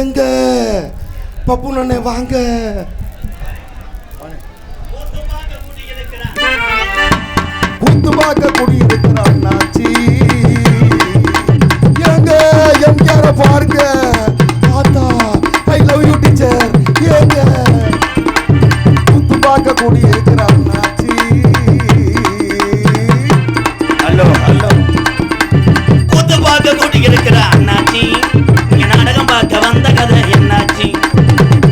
எங்க பப்பு நன்னே வாங்க. குத்து பார்க்க குடியிருக்கிற அண்ணாச்சி எங்க எம்ஜிஆர பாருங்க. தாத்தா ஐ லவ் யூ டீச்சர். எங்க குத்து பார்க்க குடியிருக்கிற அண்ணாச்சி. Hello hello. குத்து பார்க்க குடியிருக்கிற அண்ணாச்சி, இங்க நாடகம் பார்க்க வந்த கதை என்னாச்சு?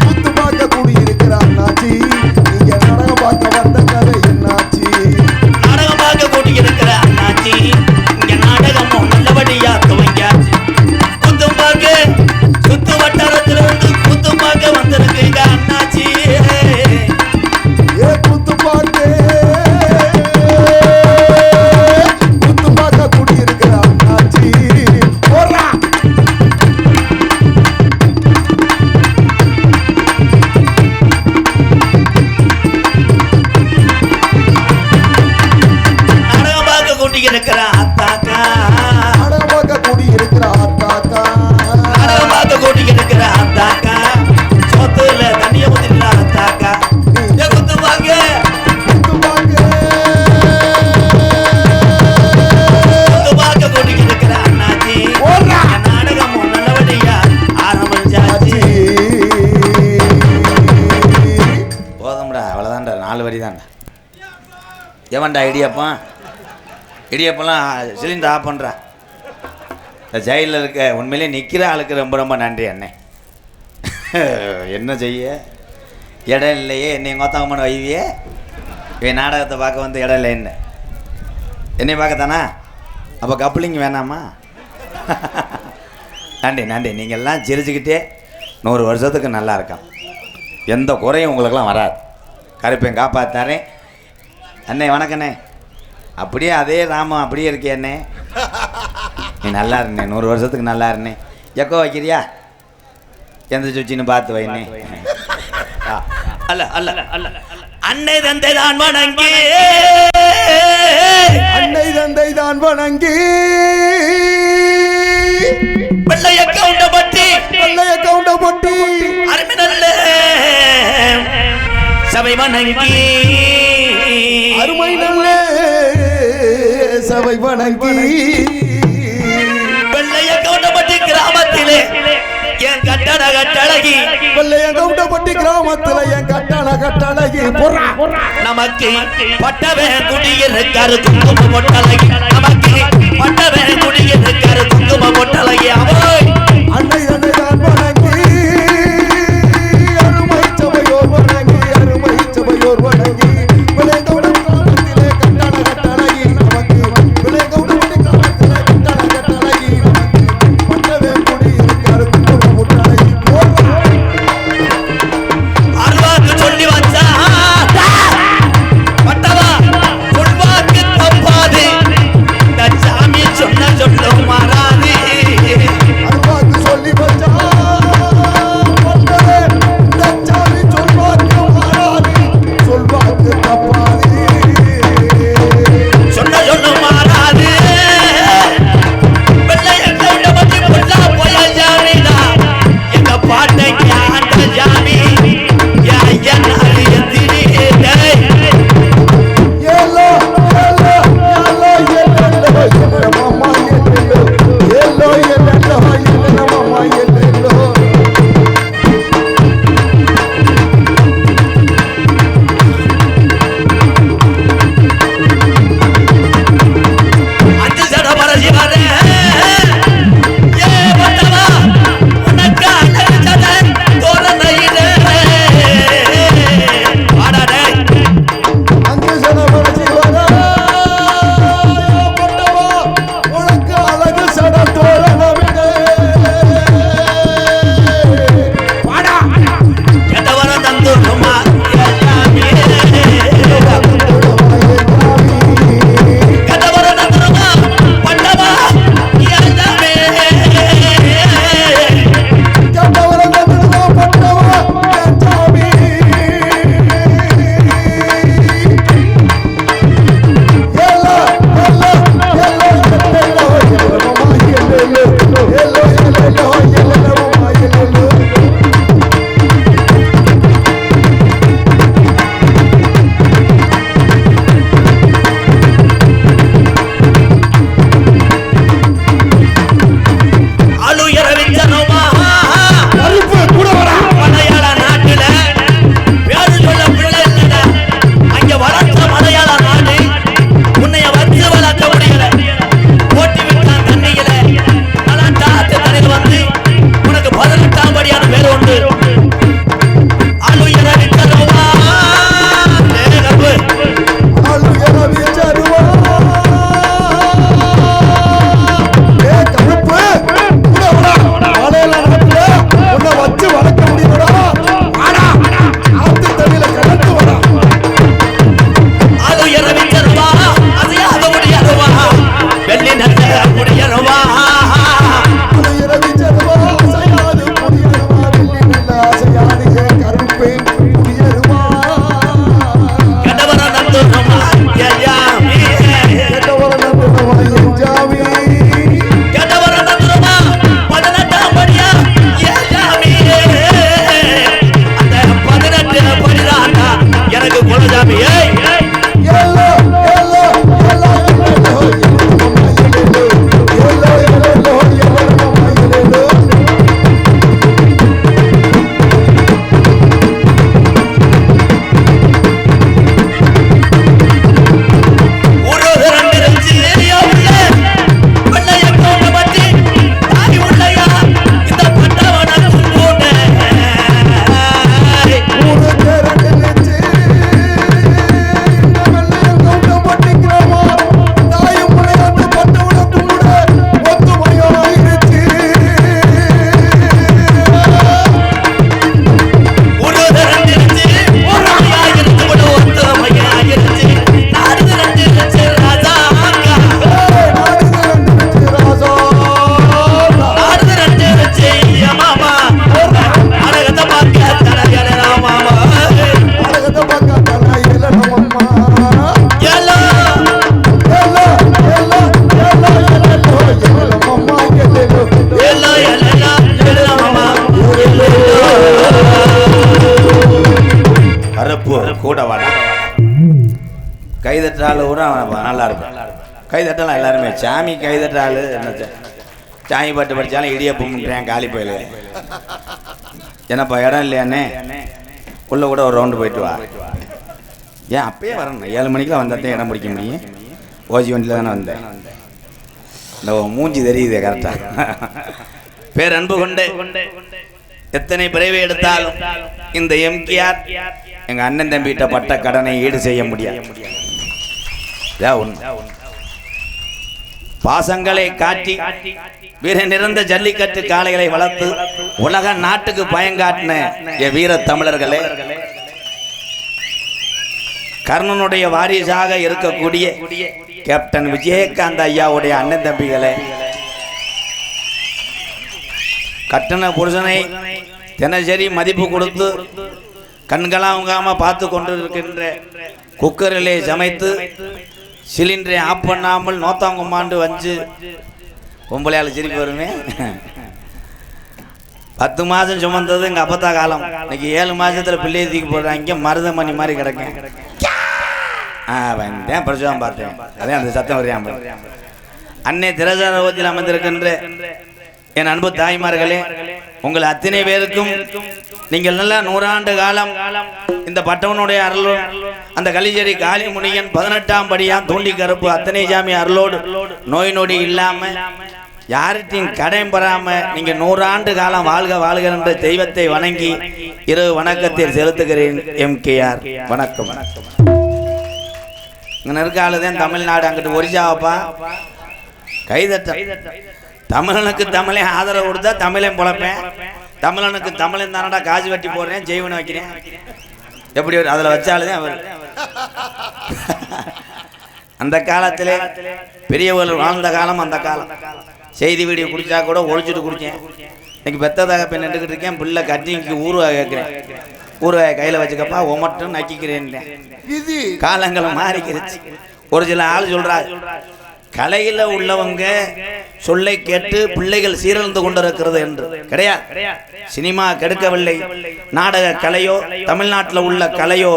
குத்து பார்க்க குடியிருக்கிற அண்ணாச்சி, இங்க நாடகம் பார்க்க வந்த கதை என்னாச்சு? நாடகம் பார்க்க குடியிருக்கிற அண்ணாச்சி, இங்க நாடகமும் நல்லபடியா துவங்கியாச்சு. குத்து பார்க்க சுத்து வட்டாரத்துல இருந்து குத்து பார்க்க வந்திருக்கீங்க அண்ணாச்சி. ஏ குத்து பார்க்க குத்து பார்க்க குடியிருக்கிற அண்ணாச்சி. போறா நாடகம் பார்க்க குடியிருக்கிற அத்தாக்கா, நாடகம் பார்க்க குடியிருக்கிற அத்தாக்கா, நாடகம் பார்க்க குடியிருக்கிற அத்தாக்கா, சொத்துல தண்ணிய ஊத்திடுற அத்தாக்கா. ஏ குத்து பார்க்க குத்து பார்க்க குத்து பார்க்க குடியிருக்கிற அண்ணாச்சி, போறா இந்த நாடகமும் நல்லபடியா ஆரம்பிச்சாச்சு. போதும்டா, அவ்வளோதான்டா, 4 வரி தான்டா. எவன்டா இடியப்பம்? இடியப்பெல்லாம் சிலிண்டர் ஆஃப் பண்ணுறா. இந்த ஜெயிலில் இருக்க உண்மையிலே நிற்கிற ஆளுக்கு ரொம்ப ரொம்ப நன்றி அண்ணே. என்ன செய்ய இடம் இல்லையே, என்னை கோத்தாங்கம்மான வைவியே. என் நாடகத்தை பார்க்க வந்து இடம் இல்லை என்ன என்னை பார்க்கத்தானா? அப்போ கப்ளிங் வேணாமா? நன்றி நன்றி. நீங்கள் எல்லாம் சிரிச்சுக்கிட்டே 100 வருஷத்துக்கு நல்லா இருக்கான். எந்த குறையும் உங்களுக்கெல்லாம் வராது. கருப்பேன் காப்பாத்தாரேன் அண்ணே. வணக்கண்ணே. அப்படியே அதே ராமம் அப்படியே இருக்கே அண்ணே. நீ நல்லா இருந்தே, 100 வருஷத்துக்கு நல்லா இருந்தே. எக்கோ வைக்கிறியா? எந்த சுச்சின்னு பார்த்து வைனே. அல்ல அல்ல அல்ல அன்னை தந்தை தான் வணங்கி, அன்னை தந்தை தான் வணங்கி, வெள்ளைய கவுண்டப்பட்டி வெள்ளைய கவுண்டப்பட்டி அருமை நல்ல சபை வணங்கி, அருமை நல்ல சபை வணங்கி, வெள்ளைய கவுண்டப்பட்டி கிராமத்திலே என் கட்டட கட்டழகி, வெள்ளைய கவுண்டப்பட்டி கிராமத்துல என் கட்டண கட்டழகி. நமக்கு பட்டவே குடியிருக்காரு குங்கும பொட்டழகி, நமக்கு பட்டவே குடியிருக்காரு குங்கும பொட்டழகி. அவள் அன்னை தந்தை தான் வணங்கி, அருமை சபையோர் வணங்கி, அருமை சபையோர் வணங்கி, வெள்ளைய கவுண்டப்பட்டி கிராமத்திலே கட்டண கட்டழகி. நமக்கு வெள்ளைய கவுண்டப்பட்டி கிராமத்திலே கட்டண கட்டழகி. நமக்கு பட்டவே குடியிருக்காரு குங்கும பொட்டழகி. அருவாக்கு சொல்லி வச்சா பட்டவா சொல்வாக்கு தப்பாது, இந்த சாமி சொன்ன சொல்லும் மாறாது. கைதட்டாள் கூட நல்லா இருக்கும். கைதட்டலாம் எல்லாருமே. சாமி கைதட்டாள் என்ன சாமி பாட்டு படித்தாலும் இடியப்பம் காலி போயில என்னப்பா இடம் இல்லையாண்ணே உள்ள கூட ஒரு ரவுண்டு போயிட்டு வா. ஏன் அப்பயே வரணும், 7 மணிக்கெலாம் வந்தால் இடம் பிடிக்க முடியும். ஓஜி வண்டியில் தானே வந்தேன். இந்த மூஞ்சி தெரியுது கரெக்டாக. பேரன்பு கொண்டு எத்தனை பிறவி எடுத்தாலும் இந்த எம்கேஆர் எங்கள் அண்ணன் தம்பிகிட்ட பட்ட கடனை ஈடு செய்ய முடியாது. பாசங்களை காட்டி வீர நிறந்த ஜல்லிக்கட்டு காளைகளை வளர்த்து உலக நாட்டுக்கு பயங்காட்டின என் வீர தமிழர்களே, கர்ணனுடைய வாரிசாக இருக்கக்கூடிய கேப்டன் விஜயகாந்த் ஐயாவுடைய அண்ணன் தம்பிகளே, கட்டண புருஷனை தினசரி மதிப்பு கொடுத்து கண்களாங்காம பார்த்து கொண்டு இருக்கின்ற குக்கரிலே சமைத்து சிலிண்டரை ஆஃப் பண்ணாமல் நோத்தாங்குமாண்டு வந்து பொம்பளையால் சிரிப்பு வருமே. 10 மாதம் சுமந்தது எங்கள் அப்பத்தா காலம். இன்னைக்கு 7 மாதத்தில் பிள்ளையை தூக்கி போடுறாங்க. மருதமணி மாதிரி கிடக்கேன். வந்தேன் பிரச்சனை பார்த்தேன். அதே அந்த சத்தம் வரையாம அன்னை திரசாரவத்தில் அமர்ந்திருக்கின்ற என் அன்பு தாய்மார்களே, உங்கள் அத்தனை பேருக்கும் நீங்கள் நல்லா 100 ஆண்டு காலம் இந்த பட்டவனுடைய அருளோடு அந்த கலிச்சேரி காளி முனியன் 18ஆம் படியாம் தூண்டி கருப்பு அத்தனை சாமி அருளோடு நோய் நொடி இல்லாம யார்கிட்டையும் கடன் பெறாம நீங்க 100 ஆண்டு காலம் வாழ்க வாழ்க என்ற தெய்வத்தை வணங்கி இரவு வணக்கத்தை செலுத்துகிறேன். எம்கேஆர் வணக்கம். இங்க இருக்க ஆளுதான் தமிழ்நாடு, அங்கிட்டு ஒரிஜாவப்பா கைதட்ட. தமிழனுக்கு தமிழை ஆதரவு கொடுத்தா தமிழன் பொழப்பேன். தமிழனுக்கு தமிழன் தானடா காசு வெட்டி போடுறேன், ஜெய்வனை வைக்கிறேன். எப்படி அதில் வச்சாலுதான் அவர். அந்த காலத்திலே பெரியவர்கள் வாழ்ந்த காலம் அந்த காலம். செய்தி வீடியோ குடிச்சா கூட ஒழிச்சுட்டு குடிச்சேன். இன்னைக்கு பெத்ததாக பெண் நின்றுக்கிட்டு இருக்கேன். பிள்ளை கட்டிக்கு ஊறுகாய் கேட்குறேன். ஊறுகாய் கையில் வச்சுக்கப்பா ஒமட்டும் நக்கிக்கிறேன். காலங்களும் மாறிக்கிருச்சு. ஒரு சில ஆள் சொல்றாரு, கலையில உள்ளவங்க சொல்லை கேட்டு பிள்ளைகள் சீரழிந்து கொண்டிருக்கிறது என்று. கிடையாது. சினிமா கெடுக்கவில்லை, நாடக கலையோ தமிழ்நாட்டில் உள்ள கலையோ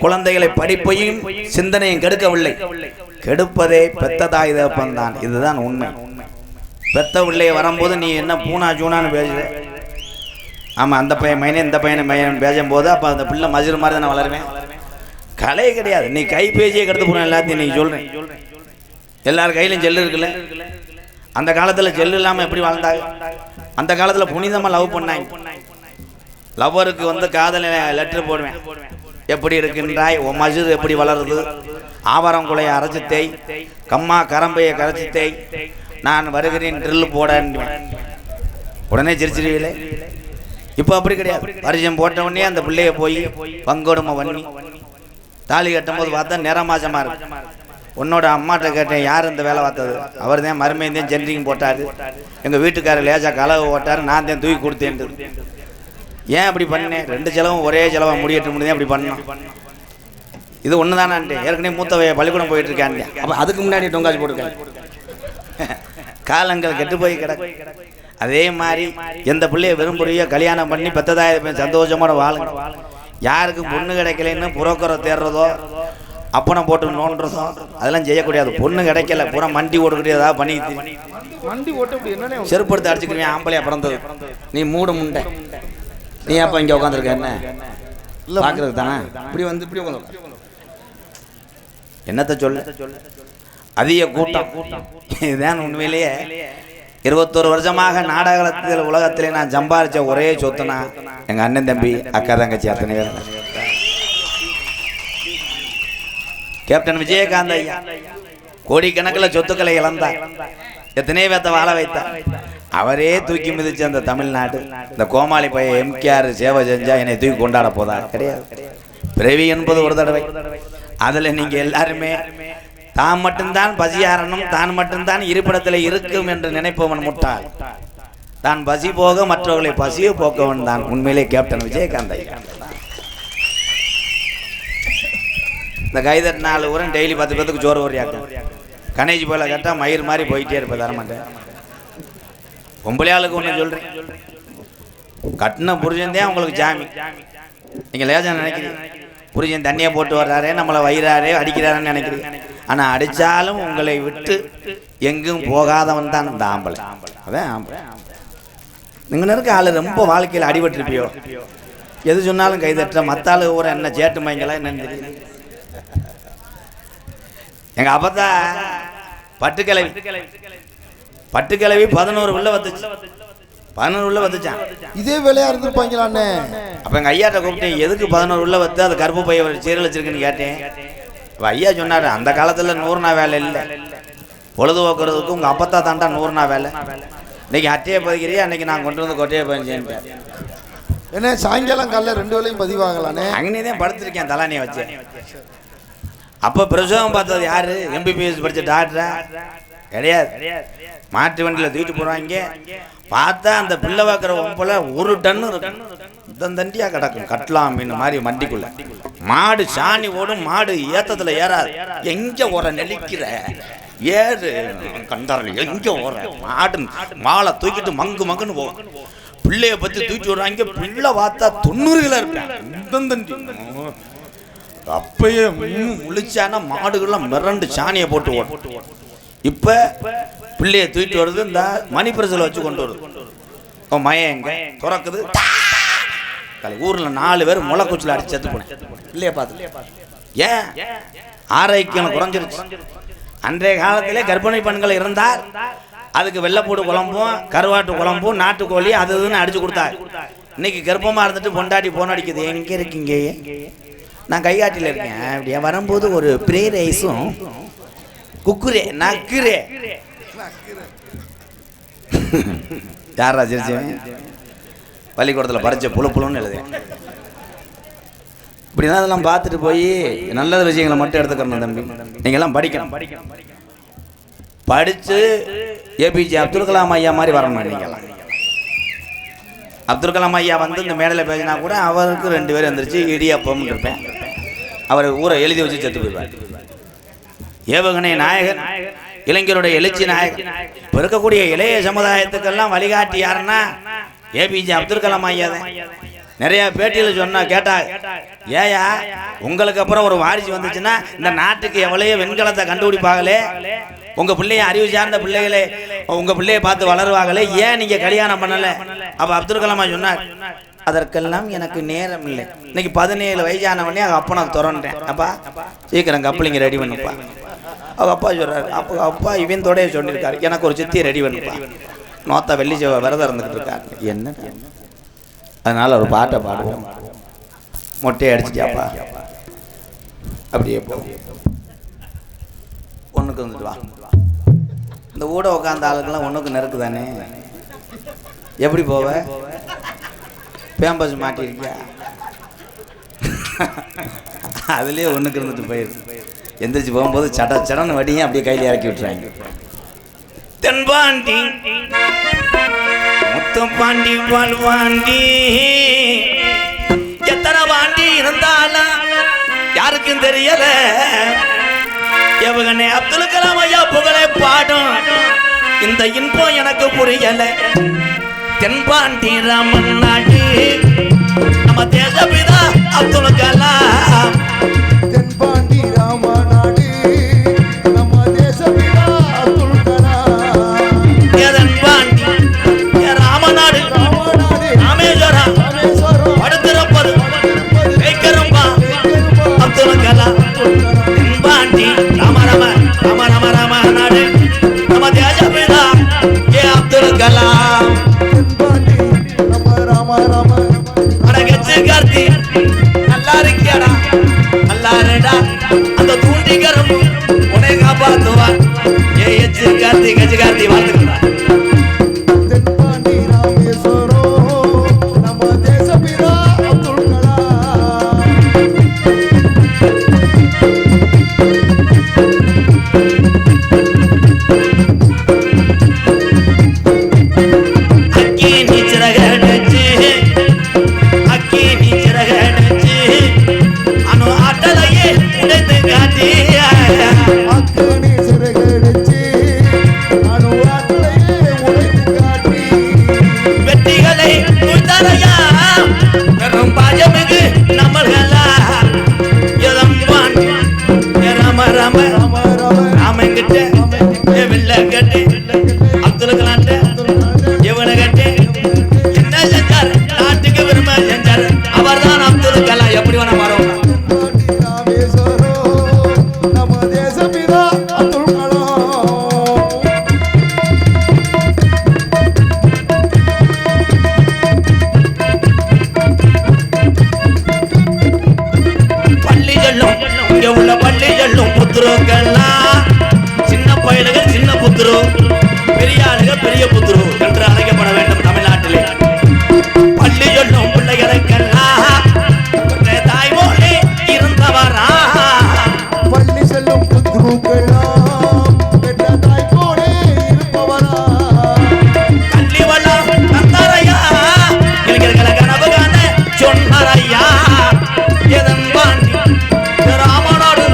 குழந்தைகளை படிப்பையும் சிந்தனையும் கெடுக்கவில்லை. கெடுப்பதே பெத்த தாய் தகப்பன் தான். இதுதான் உண்மை. பெத்த பிள்ளைய வரும்போது நீ என்ன பூனா ஜூனான்னு பேசுற. ஆமா, அந்த பையன் மைனே இந்த பையனை மையன் பேசும்போது அப்போ அந்த பிள்ளை மஜூர் மாதிரி தான் நான் வளருவேன். கலை கிடையாது. நீ கைபேசியை கெடுத்து போன எல்லாத்தையும் நீ சொல்றேன். எல்லார் கையிலும் ஜெல்லு இருக்குல்ல. அந்த காலத்தில் ஜெல்லு இல்லாமல் எப்படி வாழ்ந்தாங்க? அந்த காலத்தில் புனிதமாக லவ் பண்ணாங்க. லவ்வருக்கு வந்து காதல் லெட்டர் போடுவேன். எப்படி இருக்கின்றாய், உன் மசூது எப்படி வளருது, ஆவாரம் குலையை அரைச்சி தேய், கம்மா கரம்பையை கரைச்சி தேய், நான் வருகிறேன் ட்ரில்லு போடேன். உடனே சிரிச்சிருவீங்களே. இப்போ அப்படி கிடையாது. பரிசம் போட்ட உடனே அந்த பிள்ளைய போய் பங்கொடுமை பண்ணி தாலி கட்டும் போது பார்த்தா நிறமாசமா இருக்கு. உன்னோட அம்மாட்ட கேட்டேன், யார் இந்த வேலை பார்த்தது? அவர் தான் மருமையந்தான் ஜென்ரிங் போட்டார். எங்கள் வீட்டுக்காரர் லேசாக கலவை போட்டார், நான் தான் தூக்கி கொடுத்தேன். ஏன் அப்படி பண்ணேன்? 2 செலவும் ஒரே செலவாக முடியட்டு முடியும். அப்படி பண்ணோம். இது ஒன்று தானான்ட்டு ஏற்கனவே மூத்தவைய பள்ளிக்கூடம் போயிட்டு இருக்கான். அப்போ அதுக்கு முன்னாடி டொங்காச்சு போட்டுருக்கேன். காலங்கள் கெட்டு போய் கிடக்கு. அதே மாதிரி எந்த பிள்ளைய விரும்புறியோ கல்யாணம் பண்ணி பெத்ததாய சந்தோஷமோட வாழுங்க. யாருக்கும் பொண்ணு கிடைக்கலன்னு புரோக்கரை தேடுறதோ அப்பனை போட்டு நோண்டுறதோ அதெல்லாம் செய்யக்கூடாது. பொண்ணு கிடைக்கல, பூரா மண்டி ஓட்டுக்கிட்டே ஏதாவது பண்ணிக்கிட்டு செருப்படுத்து அடிச்சுக்கிறேன். ஆம்பளையா பிறந்தது நீ மூடு முண்டை. நீ அப்போ இங்கே உட்காந்துருக்க என்ன பார்க்கறது தானே? இப்படி வந்து இப்படி உட்காந்து என்னத்தை சொல்ல? அதிக கூட்டம். இதுதான் உண்மையிலேயே 21 வருஷமாக நாடகத்தில் உலகத்திலே நான் சம்பாதிச்ச ஒரே சொத்துனா எங்கள் அண்ணன் தம்பி அக்கா தங்கச்சி அத்தனை பேர். கேப்டன் விஜயகாந்த் ஐயா கோடிக்கணக்கில் சொத்துக்களை இழந்தார். எத்தனை பேர்த்த வாழ வைத்தார். அவரே தூக்கி மிதிச்சு அந்த தமிழ்நாடு. இந்த கோமாளி பையன் எம்கேஆர் சேவை செஞ்சா என்னை தூக்கி கொண்டாட போதா? கிடையாது. பிறவி என்பது ஒரு தடவை. அதில் நீங்கள் எல்லாருமே தான் மட்டும்தான் பசியாரணும், தான் மட்டும்தான் இருப்பிடத்தில் இருக்கும் என்று நினைப்பவன் முட்டாள். தான் பசி போக மற்றவர்களை பசியை போக்கவன் தான் உண்மையிலே கேப்டன் விஜயகாந்த் ஐயா. இந்த கைதட் 4 ஊரம் டெய்லி 10 பேத்துக்கு ஜோறு ஓரியாக்கும். கணேஜ் போல கரெக்டாக மயிர் மாதிரி போயிட்டே இருப்பேன். தரமாட்டேன். பொம்பளையாளுக்கு ஒன்று சொல்கிறேன், கட்டின புரிஞ்சந்தே உங்களுக்கு ஜாமி. நீங்கள் லேஜா நினைக்கிறீங்க. புரிஞ்சன் தண்ணியை போட்டு வர்றாரே, நம்மளை வயிறாரே, அடிக்கிறாருன்னு நினைக்கிறீங்க. ஆனால் அடித்தாலும் உங்களை விட்டு எங்கும் போகாதவன் தான் இந்த ஆம்பளை. அதான் ஆம்பளை. நீங்கள் இருக்க ஆள் ரொம்ப வாழ்க்கையில் அடிபட்டிருப்பியோ, எது சொன்னாலும் கைதட்டுற மத்தாளு ஊரை என்ன சேட்டு மைங்களா என்னன்னு தெரியுது. எங்கள் அப்பத்தா பட்டுக்கிழவி 11 உள்ள வந்துச்சு, 11 உள்ள வந்துச்சான். இதே வேலையா இருந்திருப்பாங்களாண்ணே. அப்போ எங்கள் ஐயாட்ட கூப்பிட்டேன், எதுக்கு 11 உள்ள வந்து அது கருப்பு பைய சீரல் வச்சிருக்குன்னு கேட்டேன். அப்போ ஐயா சொன்னார், அந்த காலத்தில் 100 நாள் வேலை இல்லை, பொழுதுபோக்குறதுக்கு உங்கள் அப்பத்தா தாண்டா 100 நாள் வேலை. இன்னைக்கு அட்டையை பதிக்கிறியா, அன்னைக்கு நான் கொண்டு வந்து கொட்டையை பதிஞ்சேன். என்ன சாயங்காலம் காலைல 2 வேளையும் பதிவாங்களானே. அங்கனே தான் படுத்திருக்கேன் தலானியை வச்சு. அப்போ பிரசவம் பார்த்தது யாரு? MBBS படித்த டாக்டரா கிடையாது. மாட்டு வண்டியில் தூக்கிட்டு போகிறாங்க. பார்த்தா அந்த பிள்ளை வைக்கிற ஒம்பல 1 டன்னு இருக்கும், தண்டியாக கிடக்கும். கட்டலாம் மீன் மாதிரி மண்டிக்குள்ள மாடு சாணி ஓடும், மாடு ஏத்தத்தில் ஏறாது. எங்கே ஓர நெளிக்கிற ஏறு கண்டாரல், எங்கே ஓர மாடு மாலை தூக்கிட்டு மங்கு மங்குன்னு போகும். பிள்ளைய பற்றி தூக்கி விடுறாங்க. பிள்ளை பார்த்தா 90 கிலோ இருப்பேன். அப்பயே முழிச்சானா மாடுகள்லாம் மிரண்டு சாணியை போட்டு ஓடும். இப்போ பிள்ளைய தூக்கிட்டு வருது, இந்த மணி பிரசல வச்சு கொண்டு வருது. மயம் எங்க துறக்குது. ஊரில் 4 பேர் முளைக்குச்சில் அடிச்சு செத்து போனேன் பிள்ளைய பார்த்து. ஏன் ஆரோக்கியம் குறைஞ்சிருச்சு. அன்றைய காலத்திலே கர்ப்பிணி பெண்கள் இருந்தால் அதுக்கு வெள்ளைப்பூடு குழம்பும் கருவாட்டு குழம்பும் நாட்டுக்கோழி அது இதுன்னு அடிச்சு கொடுத்தாரு. இன்னைக்கு கர்ப்பமாக இருந்துட்டு பொண்டாட்டி போன் அடிக்குது, எங்கே இருக்கீங்க? நான் கைகாட்டியில் இருக்கேன். அப்படியே வரும்போது ஒரு ப்ரே ரைஸும் குக்குரே நக்குரே. யாரா சிரிச்சேன்? பள்ளிக்கூடத்தில் பறிச்ச புழுன்னு எழுது. இப்படிதான் அதெல்லாம் பார்த்துட்டு போய் நல்ல விஷயங்களை மட்டும் எடுத்துக்கணும் தம்பி. நீங்கள்லாம் படிக்கணும். படித்து APJ அப்துல் கலாம் ஐயா மாதிரி வரணும். நீங்கள்லாம் அப்துல் கலாம் ஐயா வந்து இந்த மேடையில் பேசினா கூட அவருக்கு 2 பேர் வந்துருச்சு இடியப்பம் இருப்பேன். அவர் ஊரை எழுதி வச்சு செத்து போயிடுவார். ஏவுகணை நாயகன், இளைஞருடைய எழுச்சி நாயகன். இப்போ இருக்கக்கூடிய இளைய சமுதாயத்துக்கெல்லாம் வழிகாட்டி யாருன்னா APJ அப்துல் கலாம் ஐயா தான். நிறைய பேட்டியில் சொன்னா கேட்டா, ஏயா உங்களுக்கு அப்புறம் ஒரு வாரிசு வந்துச்சுன்னா இந்த நாட்டுக்கு எவ்வளோ வெண்கலத்தை கண்டுபிடிப்பாங்களே, உங்கள் பிள்ளைய அறிவு சார்ந்த பிள்ளைகளே உங்கள் பிள்ளைய பார்த்து வளருவாங்களே, ஏன் நீங்கள் கல்யாணம் பண்ணலை? அப்போ அப்துல் கலாமா சொன்னார், அதற்கெல்லாம் எனக்கு நேரம் இல்லை. இன்னைக்கு 17 வயசானவனே அவங்க அப்பா நான் திறன்றேன். அப்பா சீக்கிரம் கப்பலிங்க ரெடி பண்ணுப்பா. அவங்க அப்பா சொல்கிறாரு. அப்போ அப்பா இவன் தொடைய சொல்லியிருக்காரு, எனக்கு ஒரு சித்தியை ரெடி பண்ணுப்பா. நோத்தா வெள்ளி செவ்வாய் விரதம் இருந்துக்கிட்டு இருக்காரு. என்ன அதனால் ஒரு பாட்டை பாடுவோம். மொட்டையை அடிச்சிட்டியாப்பா, அப்படியே போ, ஒன்றுக்கு வந்துட்டு வா. இந்த ஊட உட்காந்த ஆளுக்கெல்லாம் ஒன்றுக்கு நெருக்கு தானே, எப்படி போவ? பேம்பஸ் மாட்டிருக்கியா? அதுலேயே ஒன்றுக்கு இருந்துட்டு போயிடுது. எந்திரிச்சு போகும்போது சடன்னு வடியும் அப்படியே கையில் இறக்கி விட்டுறாங்க. தென்பாண்டி முத்தப்பாண்டி வாழ்வாண்டி எத்தனை பாண்டி இருந்தாலும் யாருக்கும் தெரியல. ஏவுகணை அப்துல் கலாம் ஐயா புகழை பாடும் இந்த இன்பம் எனக்கு புரியல. தென்பாண்டி ராமன் நாடு நம்ம தேசபிதா அப்துல் கலாம். தென்பாண்டி ராம நாடு நம்ம தேசபிதா அப்துல் கலாம். தென்பாண்டி ராமநாடு ராமேஸ்வரம் படுத்திருப்பது வைக்கிறம்பா அப்துல் கலாம். தென்பாண்டி ராம ராம ராம ராம ராம நாடு நம்ம தேசபிதா அப்துல் கலாம். கார்த்தி நல்லா இருக்கியாடா, நல்லா இருடா, அந்த தூண்டி கரும்பு உன்னை காப்பாத்துவான். கார்த்தி கட்சி கார்த்தி வாழ்த்துக்கிறா. வெற்றிகளை ராமன் கிட்ட வெள்ள கட்டு அப்துல் கலாம் இவனை கட்டு என்ன செஞ்சாரு நாட்டுக்கு விரும்ப செஞ்சாரு அவர்தான் அப்துல் கலாம் எப்படி வேணா மாறும் சின்ன பயல்கள் சின்ன புத்துரு பெரிய ஆளுகள் பெரிய புத்துரு என்று அழைக்கப்பட வேண்டும் தமிழ்நாட்டிலே பள்ளி சொல்லும் பிள்ளைகளுக்கெல்லாம் தாய்மொழி இருந்தவரா பள்ளி செல்லும் தாய்மொழி இருப்பவரா கல்வி வளம் தந்தாரையா இளைஞர்களை கனவு காண சொன்னாரையா எதன் பாண்டி ராமநாடு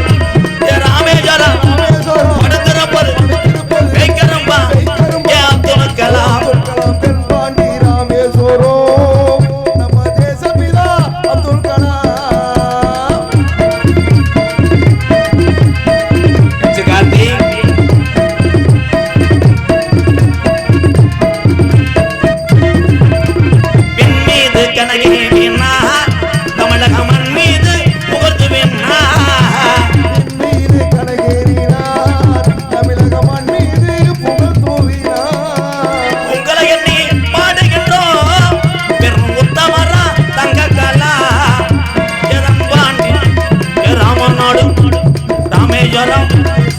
ராமேஸ்வரம்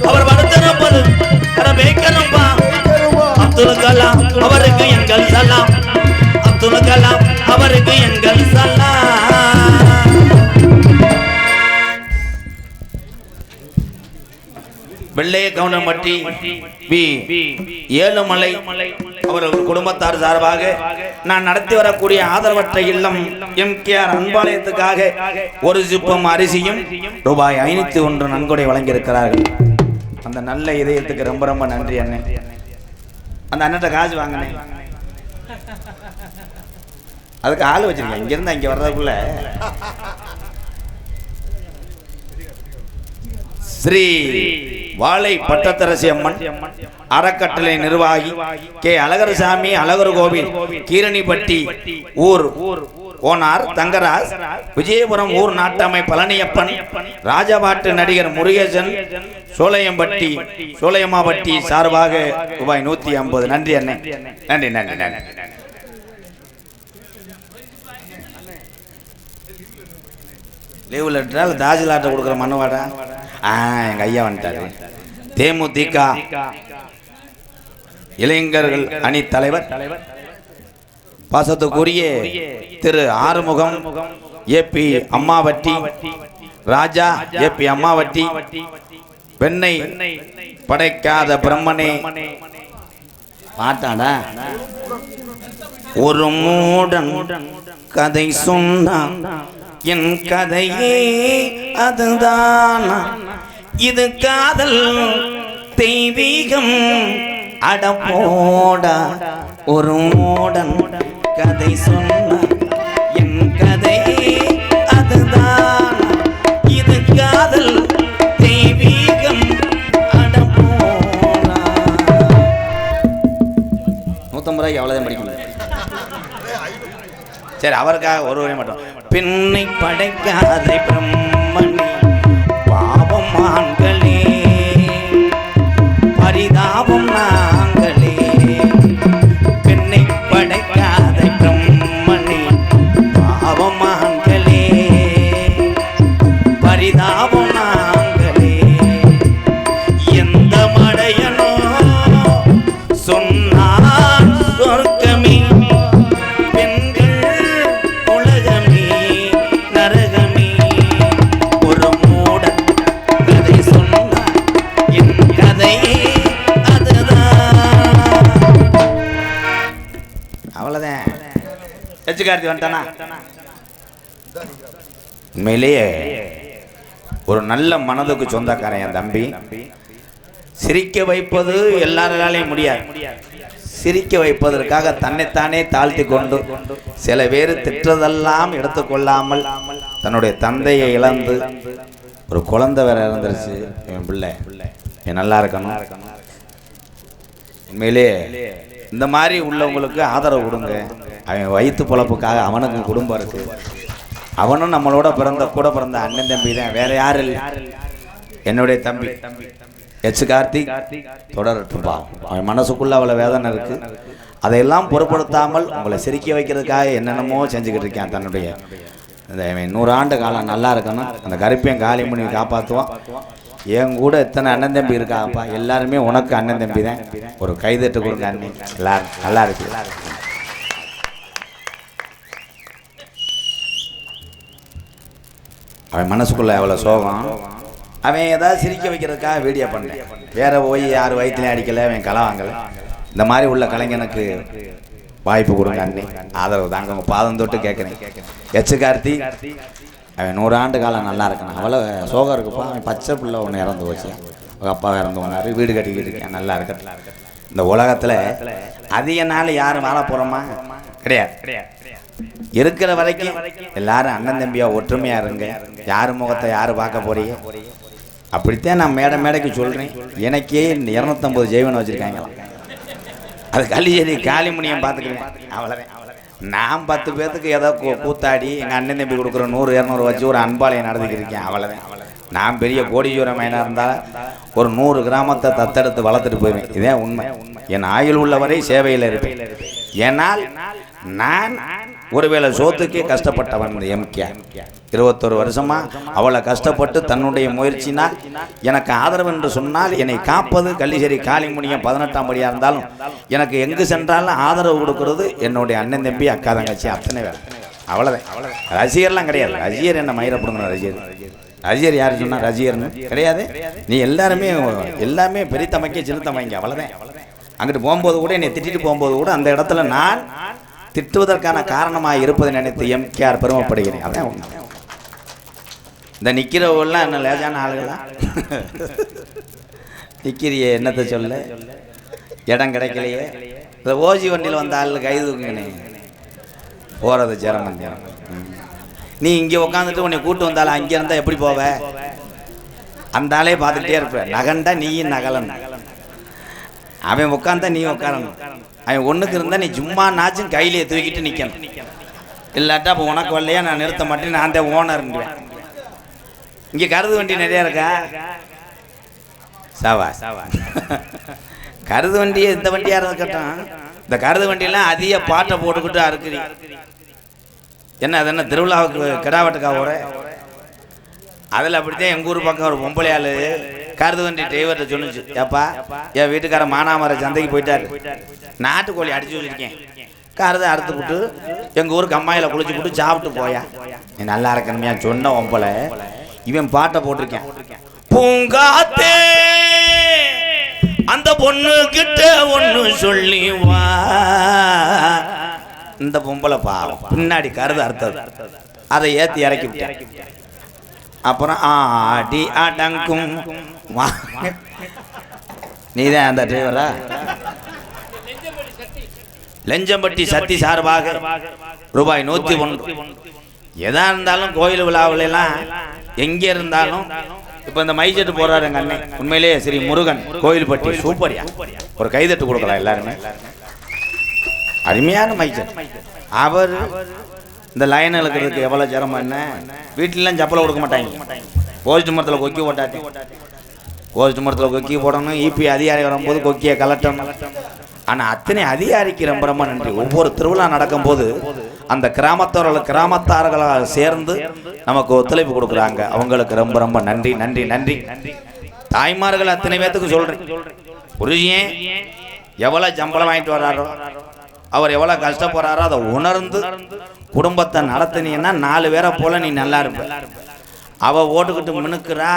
அவர் வருத்தப்பது அப்துல் கலாம் அவருக்கு எங்கள் சலாம் அப்துல் கலாம் அவருக்கு எங்கள் சலாம் வெள்ளைய கவுண்டம்பட்டி வி ஏழுமலை அவர்கள் குடும்பத்தார் சார்பாக நான் நடத்தி வரக்கூடிய ஆதரவற்ற இல்லம் எம்கேஆர் அன்பாலயத்துக்காக ஒரு சிப்பம் அரிசியும் ரூபாய் 501 நன்கொடை வழங்கியிருக்கிறார்கள். அந்த நல்ல இதயத்துக்கு ரொம்ப ரொம்ப நன்றி அண்ணன். அந்த அண்ணன் காசு வாங்கினேன், அதுக்கு ஆள் வச்சிருக்கேன். இங்கிருந்து இங்க வர்றதுக்குள்ள ஸ்ரீ வாழை பட்டத்தரசி அம்மன் அறக்கட்டளை நிர்வாகி கே அழகர்சாமி அழகர் கோவில் கீரணிப்பட்டி ஊர் ஓனார் தங்கராஜ், விஜயபுரம் ஊர் நாட்டமை பழனியப்பன், ராஜபாட்டு நடிகர் முருகேசன், சோலையம்பட்டி சோலையம்மாபட்டி சார்பாக ரூபாய் 150. நன்றி அண்ணன், நன்றி நன்றி நன்றி. லீவு லெட்டரால் தாஜிலாட்டை கொடுக்குற மண்ணுவாடா. எங்க ஐயா வந்துட்டாரு. தேமுதிக இளைஞர்கள் அணி தலைவர் பாசத்துக்குரிய திரு ஆறுமுகம் ஏபி அம்மாவட்டி ராஜா ஏபி அம்மாவட்டி, வெண்ணெய் படைக்காத பிரம்மனே பாட்டாடா. ஒரு மூடன் கதை சொன்னான், என் கதையே அதுதான், இது காதல் தெய்வீகம் அடப்போடா. ஒரு மூடன் கதை சொன்ன என் கதையே அதுதான், இது காதல் தெய்வீகம் அடப்போடா. 150 ரூபாய்க்கு அவ்வளோதான் படிக்கணும். சரி, அவருக்காக ஒரு வரை மட்டும். பெண்ணை படைக்காத பிரம்மனே பாவம் ஆண்களே, பரிதாபம் நாங்களே. பெண்ணை படைக்காத பிரம்மனே பாவம் ஆண்களே, பரிதாபம் நாங்களே. எந்த மடையனோ சொன்னான் சொர்க்கமே, உண்மையிலேயே ஒரு நல்ல மனதுக்கு சொந்தக்காரன் என் தம்பி. சிரிக்க வைப்பது எல்லாராலையும் முடியாது. சிரிக்க வைப்பதற்காக தன்னைத்தானே தாழ்த்தி கொண்டு சில பேர் திட்டதெல்லாம் எடுத்துக்கொள்ளாமல் தன்னுடைய தந்தையை இழந்து ஒரு குழந்தை வேற இருந்துருச்சு. என் பிள்ளை நல்லா இருக்கணும். உண்மையிலே இந்த மாதிரி உள்ளவங்களுக்கு ஆதரவு கொடுங்க. அவன் வயிற்று பொழப்புக்காக அவனுக்கு குடும்பம் இருக்கு. அவனும் நம்மளோட கூட பிறந்த அண்ணன் தம்பி தான், வேற யாரும் இல்லை. என்னுடைய தம்பி எச் கார்த்திக் தொடரட்டும்பா. அவன் மனசுக்குள்ள அவ்வளோ வேதனை இருக்கு. அதையெல்லாம் பொருட்படுத்தாமல் உங்களை சிரிக்க வைக்கிறதுக்காக என்னென்னமோ செஞ்சுக்கிட்டு இருக்கேன். தன்னுடைய இந்த 100 ஆண்டு காலம் நல்லா இருக்கணும். அந்த கருப்பையும் காலி பண்ணி காப்பாற்றுவான். என் கூட எத்தனை அண்ணன் தம்பி இருக்காப்பா, எல்லாருமே உனக்கு அண்ணன் தம்பி தான். ஒரு கைதட்டு கொடுங்க அண்ணன். எல்லாரும் நல்லா இருக்கு. அவன் மனசுக்குள்ள எவ்வளோ சோகம். அவன் ஏதாவது சிரிக்க வைக்கிறதுக்காக வீடியோ பண்ணேன். வேற போய் யார் வயிற்றுலையும் அடிக்கலை, அவன் களை வாங்கலை. இந்த மாதிரி உள்ள கலைஞனுக்கு வாய்ப்பு கொடுங்க அண்ணே, ஆதரவு தாங்க. உங்கள் பாதம் தொட்டு கேட்குறேன். எச் கார்த்தி அவன் 100 ஆண்டு காலம் நல்லா இருக்கணும். அவ்வளோ சோகம் இருக்குப்பா. அவன் பச்சை பிள்ளை ஒன்று இறந்து போச்சு, அவங்க அப்பா இறந்து போனார். வீடு கட்டிக்கிட்டு இருக்கேன். நல்லா இருக்க. இந்த உலகத்தில் அதிக நாள் யாரும் வாழ போகிறோமா? கிடையாது. இருக்கிற வரைக்கும் எல்லாரும் அண்ணன் தம்பியா ஒற்றுமையா இருங்க. யார் முகத்தை யாரு பார்க்க போறீங்க? அப்படித்தான் நான் மேடைக்கு சொல்றேன். எனக்கே 250 ஜெய்வன் வச்சிருக்காங்களாம். அது கலிஜேரி காளிமுனியம் பார்த்துக்கிறேன். அவ்வளோதான். நான் 10 பேர்த்துக்கு ஏதோ கூத்தாடி எங்கள் அண்ணன் தம்பி கொடுக்குற 100-200 வச்சு ஒரு அன்பாளையம் நடந்துக்கிட்டு இருக்கேன். அவ்வளோதான். நான் பெரிய கோடீஸ்வர மைனாக இருந்தால் ஒரு 100 கிராமத்தை தத்தெடுத்து வளர்த்துட்டு போயிடுவேன். இதே உண்மை. என் ஆயுள் உள்ளவரை சேவையில் இருப்பேன். ஏனால் நான் ஒருவேளை சோத்துக்கே கஷ்டப்பட்டவன். எம்கேஆர் 21 வருஷமா அவளை கஷ்டப்பட்டு தன்னுடைய முயற்சினால் எனக்கு ஆதரவு என்று சொன்னால் என்னை காப்பது கள்ளிசேரி காளிமுனியம் 18ஆம் படியாக இருந்தாலும் எனக்கு எங்கு சென்றாலும் ஆதரவு கொடுக்கறது என்னுடைய அண்ணன் தம்பி அக்கா தங்கச்சி அத்தனை வேலை. அவ்வளோதான். ரசிகர்லாம் கிடையாது. ரசிகர் என்ன மயிரப்படுங்க. ரசிகர் யார் சொன்னா ரசிகர்னு கிடையாது. நீ எல்லாமே பெரியத்தமைக்க சின்னத்தமைங்க. அவ்வளோதான். அங்கிட்டு போகும்போது கூட என்னை திட்டிட்டு போகும்போது கூட அந்த இடத்துல நான் திட்டுவதற்கான காரணமாக இருப்பதை நினைத்து எம்கேஆர் பெருமைப்படுகிறேன். அதான் உண்மை. இந்த நிற்கிறவெல்லாம் என்ன லேசான ஆளுகளா? நிற்கிறியே என்னத்தை சொல்ல, இடம் கிடைக்கலையே. இந்த ஓசி வண்டியில் வந்த ஆள் கைது தூக்குங்கண்ணே, போகிறது சிரமம். நீ இங்கே உட்காந்துட்டு உன்னை கூட்டு வந்தாலும் அங்கே இருந்தால் எப்படி போவ? அந்த ஆளே பார்த்துக்கிட்டே இருப்ப. நகண்டா நீயும் நகலன். அவன் உட்காந்தா நீ உட்காரணும். அவன் ஒன்றுக்கு இருந்தால் நீ சும்மா நாச்சும் கையிலே தூக்கிட்டு நிற்கணும். இல்லாட்டா அப்போ உனக்கு வரலையா நான் நிறுத்த மாட்டேன், நான் தான் ஓனர்ன்றேன். இங்கே கருது வண்டி நிறையா இருக்கா? சாவா கருது வண்டியை இந்த வண்டியாக இருக்கட்டும். இந்த கருது வண்டியெல்லாம் அதிக பாட்டை போட்டுக்கிட்டு அறுக்குறீ. என்ன அது என்ன திருவிழாவுக்கு கிடாவட்டுக்காவோட? அதில் அப்படித்தான் எங்கள் ஊர் பக்கம் ஒரு பொம்பளை ஆள் கருது வண்டி டிரைவர்கிட்ட சொன்னிச்சு, ஏப்பா என் வீட்டுக்கார மானாமர சந்தைக்கு போயிட்டாரு, நாட்டுக்கோழி அடிச்சு வச்சுருக்கேன், கருதை அறுத்து விட்டு எங்கள் ஊருக்கு அம்மாயில் குளிச்சு விட்டு சாப்பிட்டு போயா. நீ நல்லா இருக்கணுமையா சொன்ன பொம்பளை. இவன் பாட்டை போட்டிருக்கேன். பூங்காத்தே அந்த பொண்ணு கிட்ட ஒன்று சொல்லி வா. இந்த பொம்பளை பாவம் பின்னாடி கருது அறுத்தது, அதை ஏற்றி இறக்கி விட்டேன். அப்புறம் ஆடி அடங்கும். நீதான் அந்த டிரைவரா? லெஞ்சம்பட்டி சக்தி சார்பாக ரூபாய் 101. எதா இருந்தாலும் கோயில் விழாவிலாம் எங்கே இருந்தாலும் இப்போ இந்த மைசெட்டு போடுறாரு எங்கள் அண்ணன். உண்மையிலேயே ஸ்ரீ முருகன் கோயில்பட்டி சூப்பரியா. ஒரு கைதட்டு கொடுக்கலாம் எல்லாருமே. அருமையான மைசெட். அவர் இந்த லைன் இழுக்கிறதுக்கு எவ்வளோ சிரமம். என்ன வீட்டிலலாம் சப்பலை கொடுக்க மாட்டாங்க. போஸ்ட் மரத்தில் கொக்கி போட்டாட்டி போஸ்ட் மரத்தில் கொக்கி போடணும். இபி அதிகாரி வரும்போது கொக்கியை கலட்டணும். ஆனால் அத்தனை அதிகாரிக்கு ரொம்ப ரொம்ப நன்றி. ஒவ்வொரு திருவிழா நடக்கும்போது அந்த கிராமத்தார்களால் சேர்ந்து நமக்கு ஒத்துழைப்பு கொடுக்குறாங்க. அவங்களுக்கு ரொம்ப ரொம்ப நன்றி நன்றி நன்றி. தாய்மார்கள் அத்தனை பேத்துக்கு சொல்கிறேன், புரியும் எவ்வளோ சம்பளம் வாங்கிட்டு வர்றாரோ, அவர் எவ்வளோ கஷ்டப்படுறாரோ அதை உணர்ந்து குடும்பத்தை நடத்தினீங்கன்னா 4 பேரை போல நீ நல்லா இருப்ப. அவள் ஓட்டுக்கிட்டு மினுக்குறா,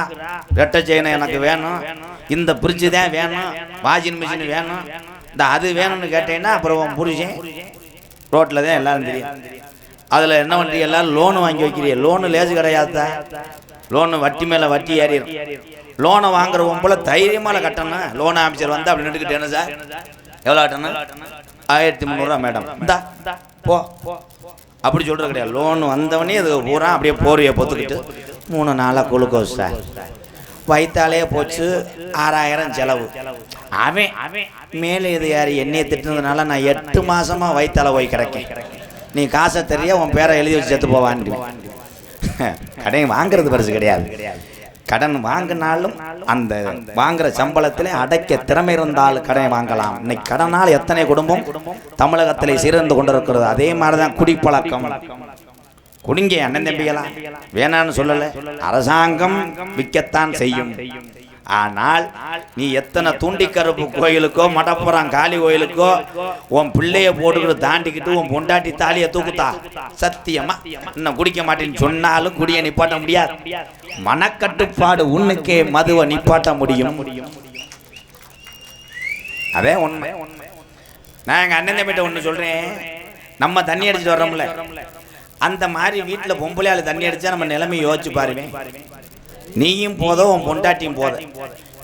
ரெட்டை செயினை எனக்கு வேணும், இந்த பிரிட்ஜு தான் வேணும், வாஷிங் மிஷின் வேணும், இந்த அது வேணும்னு கேட்டீங்கன்னா அப்புறம் புரிச்சேன் ரோட்டில் தான் எல்லாரும் தெரியும். அதில் என்ன பண்ணுறீங்க, எல்லாரும் லோனு வாங்கி வைக்கிறீங்க. லோனு லேசு கிடையாதா? லோனு வட்டி மேலே வட்டி ஏறிடும். லோனை வாங்குறவங்க போல தைரியமாக கட்டணும். லோன் ஆஃபீஸர் வந்து அப்படி நின்றுக்கிட்டு என்ன சார் எவ்வளோ கட்டணும்? 1300 மேடம், இந்தா போ அப்படி சொல்கிறது கிடையாது. லோன் வந்தவனே அது பூரா அப்படியே போர்வையை பொத்துக்கிட்டு 3 நாளாக குளுக்கோஸ் சார், வயிற்றாலே போச்சு 6000 செலவு. அவன் மேலே இது யார் என்னையை திட்டுனதுனால நான் 8 மாசமா வயிற்றால போய் கிடக்கேன். நீ காசை தெரிய உன் பேரை எழுதி வச்சு செத்து போவான்னு. கடன் வாங்குறது பரிசு கிடையாது. கடன் வாங்கினாலும் அந்த வாங்குற சம்பளத்திலே அடைக்க திறமை இருந்தாலும் கடன் வாங்கலாம். இன்னைக்கு கடனால் எத்தனை குடும்பம் தமிழகத்திலே சீரந்து கொண்டிருக்கிறது. அதே மாதிரிதான் குடிப்பழக்கம். குடிங்க அண்ணன் தம்பிகளா, வேணான்னு சொல்லலை. அரசாங்கம் விற்கத்தான் செய்யும். ஆனால் நீ எத்தனை தூண்டிக்கருப்பு கோயிலுக்கோ மடப்புறம் காளி கோயிலுக்கோ உன் பிள்ளைய போட்டுக்கிட்டு தாண்டிக்கிட்டு உன் பொண்டாட்டி தாலியை தூக்குத்தா, சத்தியமா இன்னும் குடிக்க மாட்டேன்னு சொன்னாலும் குடியை நிப்பாட்ட முடியாது. மனக்கட்டுப்பாடு உன்னுக்கே மதுவை நிப்பாட்ட முடியும். அதே உண்மை. நான் எங்கள் அண்ணன் தம்பிட்ட ஒன்று சொல்கிறேன். நம்ம தண்ணி அடிச்சுட்டு வர்றோம்ல, அந்த மாதிரி வீட்டில் பொம்பளையால் தண்ணி அடித்தா நம்ம நிலைமையை யோசிச்சு பாருவேன். நீயும் போதோ உன் பொண்டாட்டியும் போத,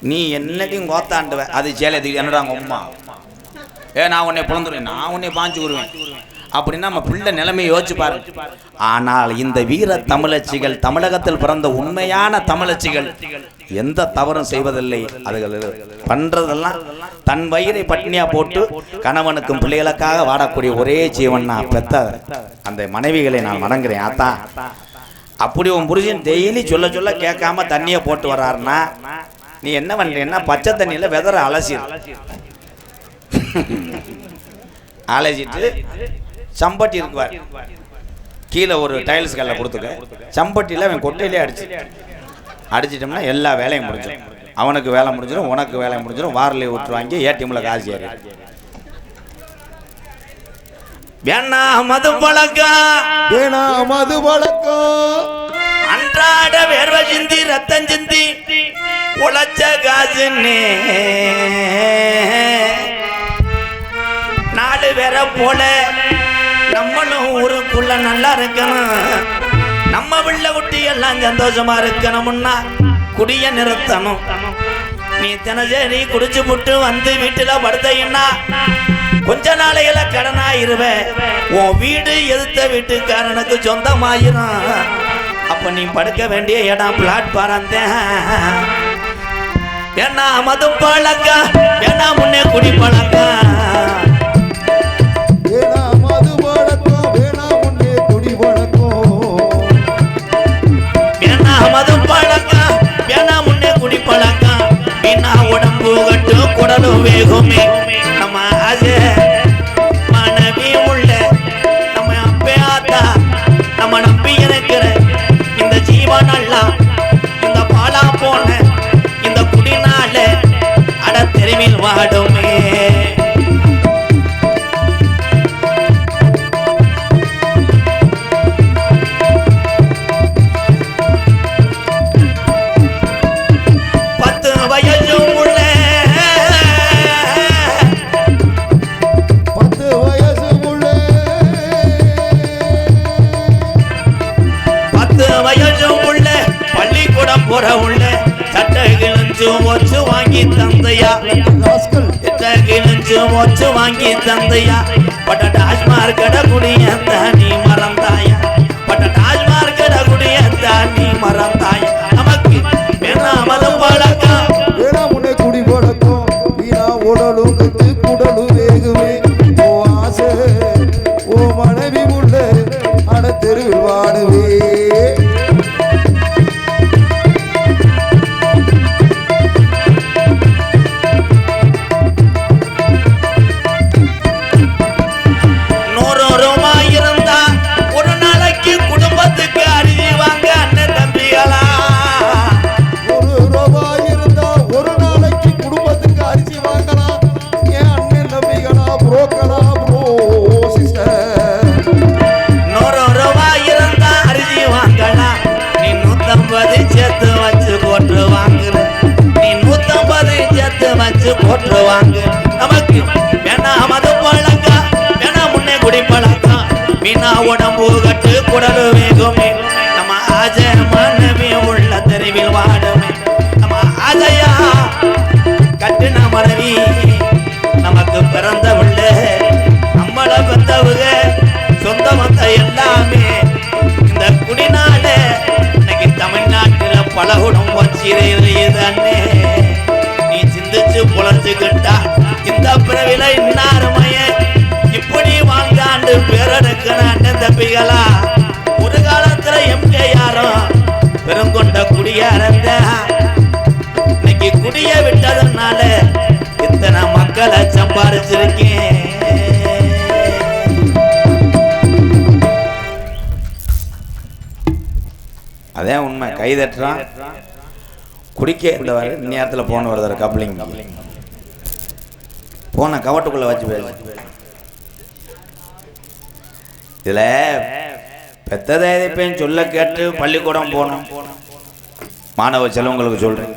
நீ என்னைக்கும் கோத்தாண்டுவ. அது சேலத்துக்கு என்னடாங்க அம்மா நான் உன்னை பிறந்துருவேன், நான் உன்னை பாஞ்சு விடுவேன் அப்படின்னா நம்ம பிள்ளை நிலைமையை யோசிச்சு பாரு. ஆனால் இந்த வீர தமிழச்சிகள், தமிழகத்தில் பிறந்த உண்மையான தமிழச்சிகள் எந்த தவறும் செய்வதில்லை. அதுகள் பண்றதெல்லாம் தன் வயிறை பட்டினியா போட்டு கணவனுக்கும் பிள்ளைகளுக்காக வாடக்கூடிய ஒரே ஜீவன் நான் பெத்த அந்த மனைவிகளை நான் வணங்குறேன். ஆத்தா, அப்படி உன் புருஷன் டெய்லி சொல்ல சொல்ல கேட்காம தண்ணியை போட்டு வர்றாருன்னா நீ என்ன பண்றீன்னா பச்சை தண்ணியில வெதற அலசிட்டு சம்பட்டி இருக்குவார் கீழே ஒரு டைல்ஸ் கல்ல கொடுத்துக்க, சம்பட்டியில் அவன் கொட்டையிலே அடிச்சிட்டோம்னா எல்லா வேலையும் முடிஞ்சிடும். அவனுக்கு வேலை முடிஞ்சிடும், உனக்கு வேலை முடிஞ்சிடும். வாரில் விட்டு வாங்கி ஏடிஎம்ல காசு ஏறி. வேணா மது பழக்கம், வேணா மது பழக்கம், அன்றாட வேர்வை சிந்தி ரத்தம் சிந்தி உழைச்ச காசுன்னே 4 பேரை போல நம்மளும் ஊருக்குள்ள நல்லா இருக்கணும். நம்ம பிள்ளை குட்டி எல்லாம் சந்தோஷமா இருக்கணும்னா குடிய நிறுத்தணும். நீ தினசரி குடிச்சு புட்டு வந்து வீட்டுல படுத்தீங்கன்னா கொஞ்ச நாளையில கடனாயிருவ. உன் வீடு எதிர்த்த வீட்டுக்காரனுக்கு சொந்தமாயிரும். அப்ப நீ படுக்க வேண்டிய இடம் பிளாட்பாரம். ஏன்னா மது பழக்கம், ஏன்னா முன்னே குடி பழக்கம். வேணா மது பழக்கம், வேணா முன்னே குடி பழக்கம். வேணா மது பழக்கம், வேணா முன்னே குடி பழக்கம். வீணா உடம்பு கட்டு குடலும் வேகுமே. நம்ம ஆசை மனைவி உள்ள நம்ம அப்பையாத்தா நம்ம நம்பி இருக்கிற இந்த ஜீவனெல்லாம் இந்த பாலா போன இந்த குடினால அட தெருவில் வாடுமே. உள்ள சட்டை கிழிஞ்சு ஒச்சு வாங்கி தந்தையா, கிழிஞ்சு ஒச்சு வாங்கி தந்தையா. பட்ட டாஸ்மார்க்கட குடியந்த நீ மறந்தாயா, பட்ட டாஸ்மார்க்கட குடியந்த நீ மறந்தாயா. நமக்கு வேணா மது பழக்கம், வேணா முன்னே குடி பழக்கம். வீணா உடலும் குடலு வேகுமே. ஓ ஆசை ஓ மனைவி உள்ள அட தெருவில் வாடுவே. போட்டுருவாங்க. நமக்கு வேணா மது பழக்கம், வேணா முன்னே குடி பழக்கம். வீணா உடம்பு கட்டு குடலு வேகுமே. நம்ம ஆசை மனைவி உள்ள தெருவில் வாடுமே. நம்ம ஆசையா கட்டுன மனைவி நமக்கு பிறந்த உள்ள நம்மள பெற்றவுக சொந்த மந்த எல்லாமே இந்த குடினால இன்னைக்கு தமிழ்நாட்டில் பல குடும்பம் சீரழியுது. வச்சுக்கிட்டா இந்த பிறவில இன்னாருமைய இப்படி வாழ்ந்தாண்டு பேரடுக்கிறான் தம்பிகளா. ஒரு காலத்துல எம்ஜிஆரும் பெருங்கொண்ட குடியாரந்த இன்னைக்கு குடிய விட்டதுனால இத்தனை மக்களை சம்பாதிச்சிருக்கேன். அதே உண்மை. கைதட்டுறான் குடிக்க இந்த நேரத்தில் போன வருது கப்ளிங் போன கவட்டுக்குள்ள வச்சு பேச. இதுல பெத்ததைப்பையும் சொல்ல கேட்டு பள்ளிக்கூடம் போனோம். மாணவ செல்வங்களுக்கு சொல்றேன்,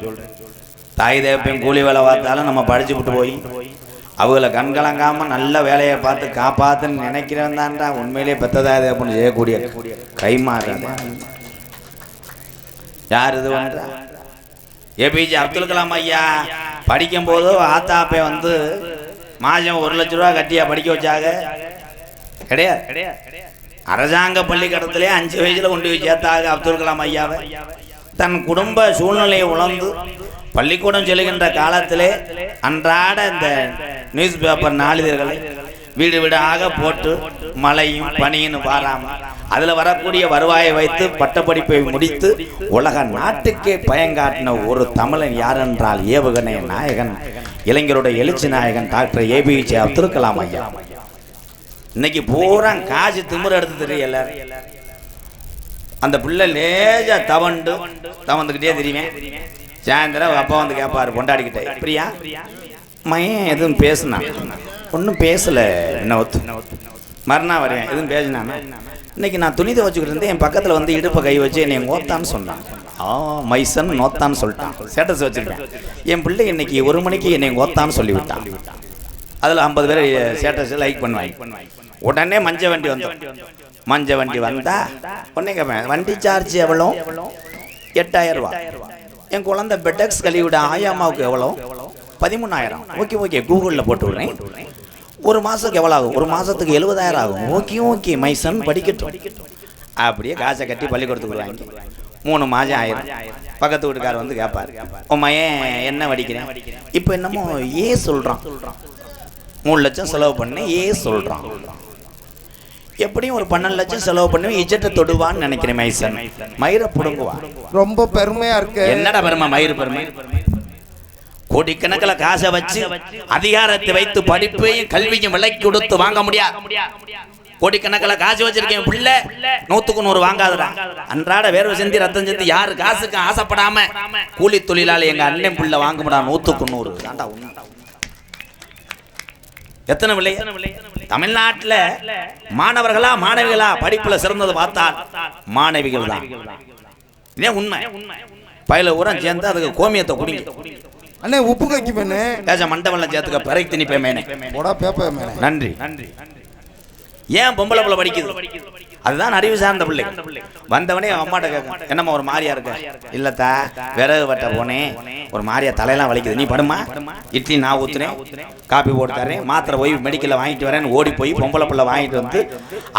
தாய் தேவைப்பையும் கூலி வேலை பார்த்தாலும் நம்ம படிச்சு விட்டு போய் அவங்கள கண்கலங்காம நல்ல வேலையை பார்த்து காப்பாத்துன்னு நினைக்கிறவன் தான்டா உண்மையிலேயே பெத்ததாய் தேவைன்னு செய்யக்கூடிய கைமாறு. யார் இது பண்றா? ஏபிஜே அப்துல் கலாம் ஐயா படிக்கும் போது ஆத்தாப்பை வந்து மாதம் 1 லட்ச ரூபா கட்டியா படிக்க வச்சாங்க? கிடையாது. அரசாங்க பள்ளிக்கூடத்திலே 5 வயசுல கொண்டு போய் சேர்த்தாக அப்துல் கலாம் ஐயாவை. தன் குடும்ப சூழ்நிலையை உணர்ந்து பள்ளிக்கூடம் செல்கின்ற காலத்திலே அன்றாட இந்த நியூஸ் பேப்பர் நாளிதழ்களை வீடு வீடாக போட்டு மழையும் பனியும் பாராம அதில் வரக்கூடிய வருவாயை வைத்து பட்டப்படிப்பை முடித்து உலக நாட்டுக்கே பயங்காட்டின ஒரு தமிழன் யார் என்றால் ஏவுகணை நாயகன், இளைஞருடைய எழுச்சி நாயகன் டாக்டர் ஏபிஜே அப்துல் கலாம் ஐயா. இன்னைக்கு பூரா காசு திமிர எடுத்து தெரியல. அந்த பிள்ளை லேஜா தவந்துக்கிட்டே தெரியுமே. சாயந்தரம் அப்பா வந்து கேட்பாரு கொண்டாடிக்கிட்டே, பிரியா மையன் எதுவும் பேசுனா? ஒன்றும் பேசல. என்ன ஒத்து மறுநாள் வரேன் எதுவும் பேசினானா? இன்னைக்கு நான் துணி துவச்சிக்கிட்டு இருந்தேன், என் பக்கத்தில் வந்து இடுப்பை கை வச்சு என்னை நோத்தான்னு சொன்னான். மைசன் நோத்தான்னு சொல்லிட்டான். ஸ்டேட்டஸ் வச்சிருக்கேன். என் பிள்ளை இன்னைக்கு 1 மணிக்கு என்னை நோத்தான்னு சொல்லிவிட்டான். அதில் 50 பேர் ஸ்டேட்டஸ் லைக் பண்ணுவாங்க. உடனே மஞ்ச வண்டி வந்தோம். மஞ்ச வண்டி வந்தா உடனே கேட்பேன், வண்டி சார்ஜ் எவ்வளோ? 8000 ரூபா. என் குழந்தை பெட்டெக்ஸ் கழிவிட ஆயாமாவுக்கு எவ்வளோ? 13,000. ஓகே கூகுளில் போட்டு விடுறேன். ஒரு மாதத்துக்கு எவ்வளோ ஆகும்? ஒரு மாதத்துக்கு 70,000 ஆகும். ஓகே மைசன் படிக்கட்டும். அப்படியே காசை கட்டி பள்ளிக்கூடத்துக்கு வாங்கி 3 மாதம் ஆயிரும். பக்கத்து வீட்டுக்காரர் வந்து கேட்பார், உன் மையன் என்ன படிக்கிறேன்? இப்போ என்னமோ சொல்கிறான். 3 லட்சம் செலவு பண்ணி சொல்கிறான். எப்படியும் ஒரு 12 லட்சம் செலவு பண்ணி இஜெட்டை தொடுவான்னு நினைக்கிறேன். மைசன் மயிரை புடுங்குவான். ரொம்ப பெருமையா இருக்கு. என்னடா பெருமை? மயிறு பெருமை. கோடிக்கணக்கில் காசை வச்சு அதிகாரத்தை வைத்து படிப்பையும் கல்வியும் விலைக்கு கொடுத்து வாங்க முடியாது. கோடிக்கணக்கில் காசு வச்சிருக்கேன் பிள்ளை 100க்கு 100 வாங்காதடா. அன்றாட வேர்வை செஞ்சு ரத்தம் செஞ்சு யாரு காசுக்கு ஆசைப்படாம கூலி தொழிலாளி எங்க அண்ணன் பிள்ளை வாங்க முடியாது. 100க்கு 100 எத்தனை விலை? தமிழ்நாட்டில் மாணவர்களா மாணவிகளா படிப்புல சிறந்தது பார்த்தால் மாணவிகள் தான். இதே உண்மை. பயில ஊரம் சேர்ந்து அதுக்கு கோமியத்தை குடிங்க. அண்ணே உப்பு கைக்கு மேனே ஏஜா மண்டபம்லாம் சேர்த்துக்க பிறை திணிப்பே மேனே போடா பேப்பே மேனே. நன்றி. ஏன் பொம்பளை பிள்ளை படிக்குது? அதுதான் அறிவு சார்ந்த பிள்ளை. வந்தவனே அம்மாட்ட கேட்க, என்னம்மா ஒரு மாதிரியா இருக்க? இல்லத்தா விறகு வட்ட போனேன், ஒரு மாதிரியா தலையெல்லாம் வலிக்குது. நீ படுமா, இட்லி நான் ஊத்துறேன், காப்பி போட்டு தரேன், மாத்திரை போய் மெடிக்கலில் வாங்கிட்டு வரேன்னு ஓடி போய் பொம்பளை பிள்ளை வாங்கிட்டு வந்து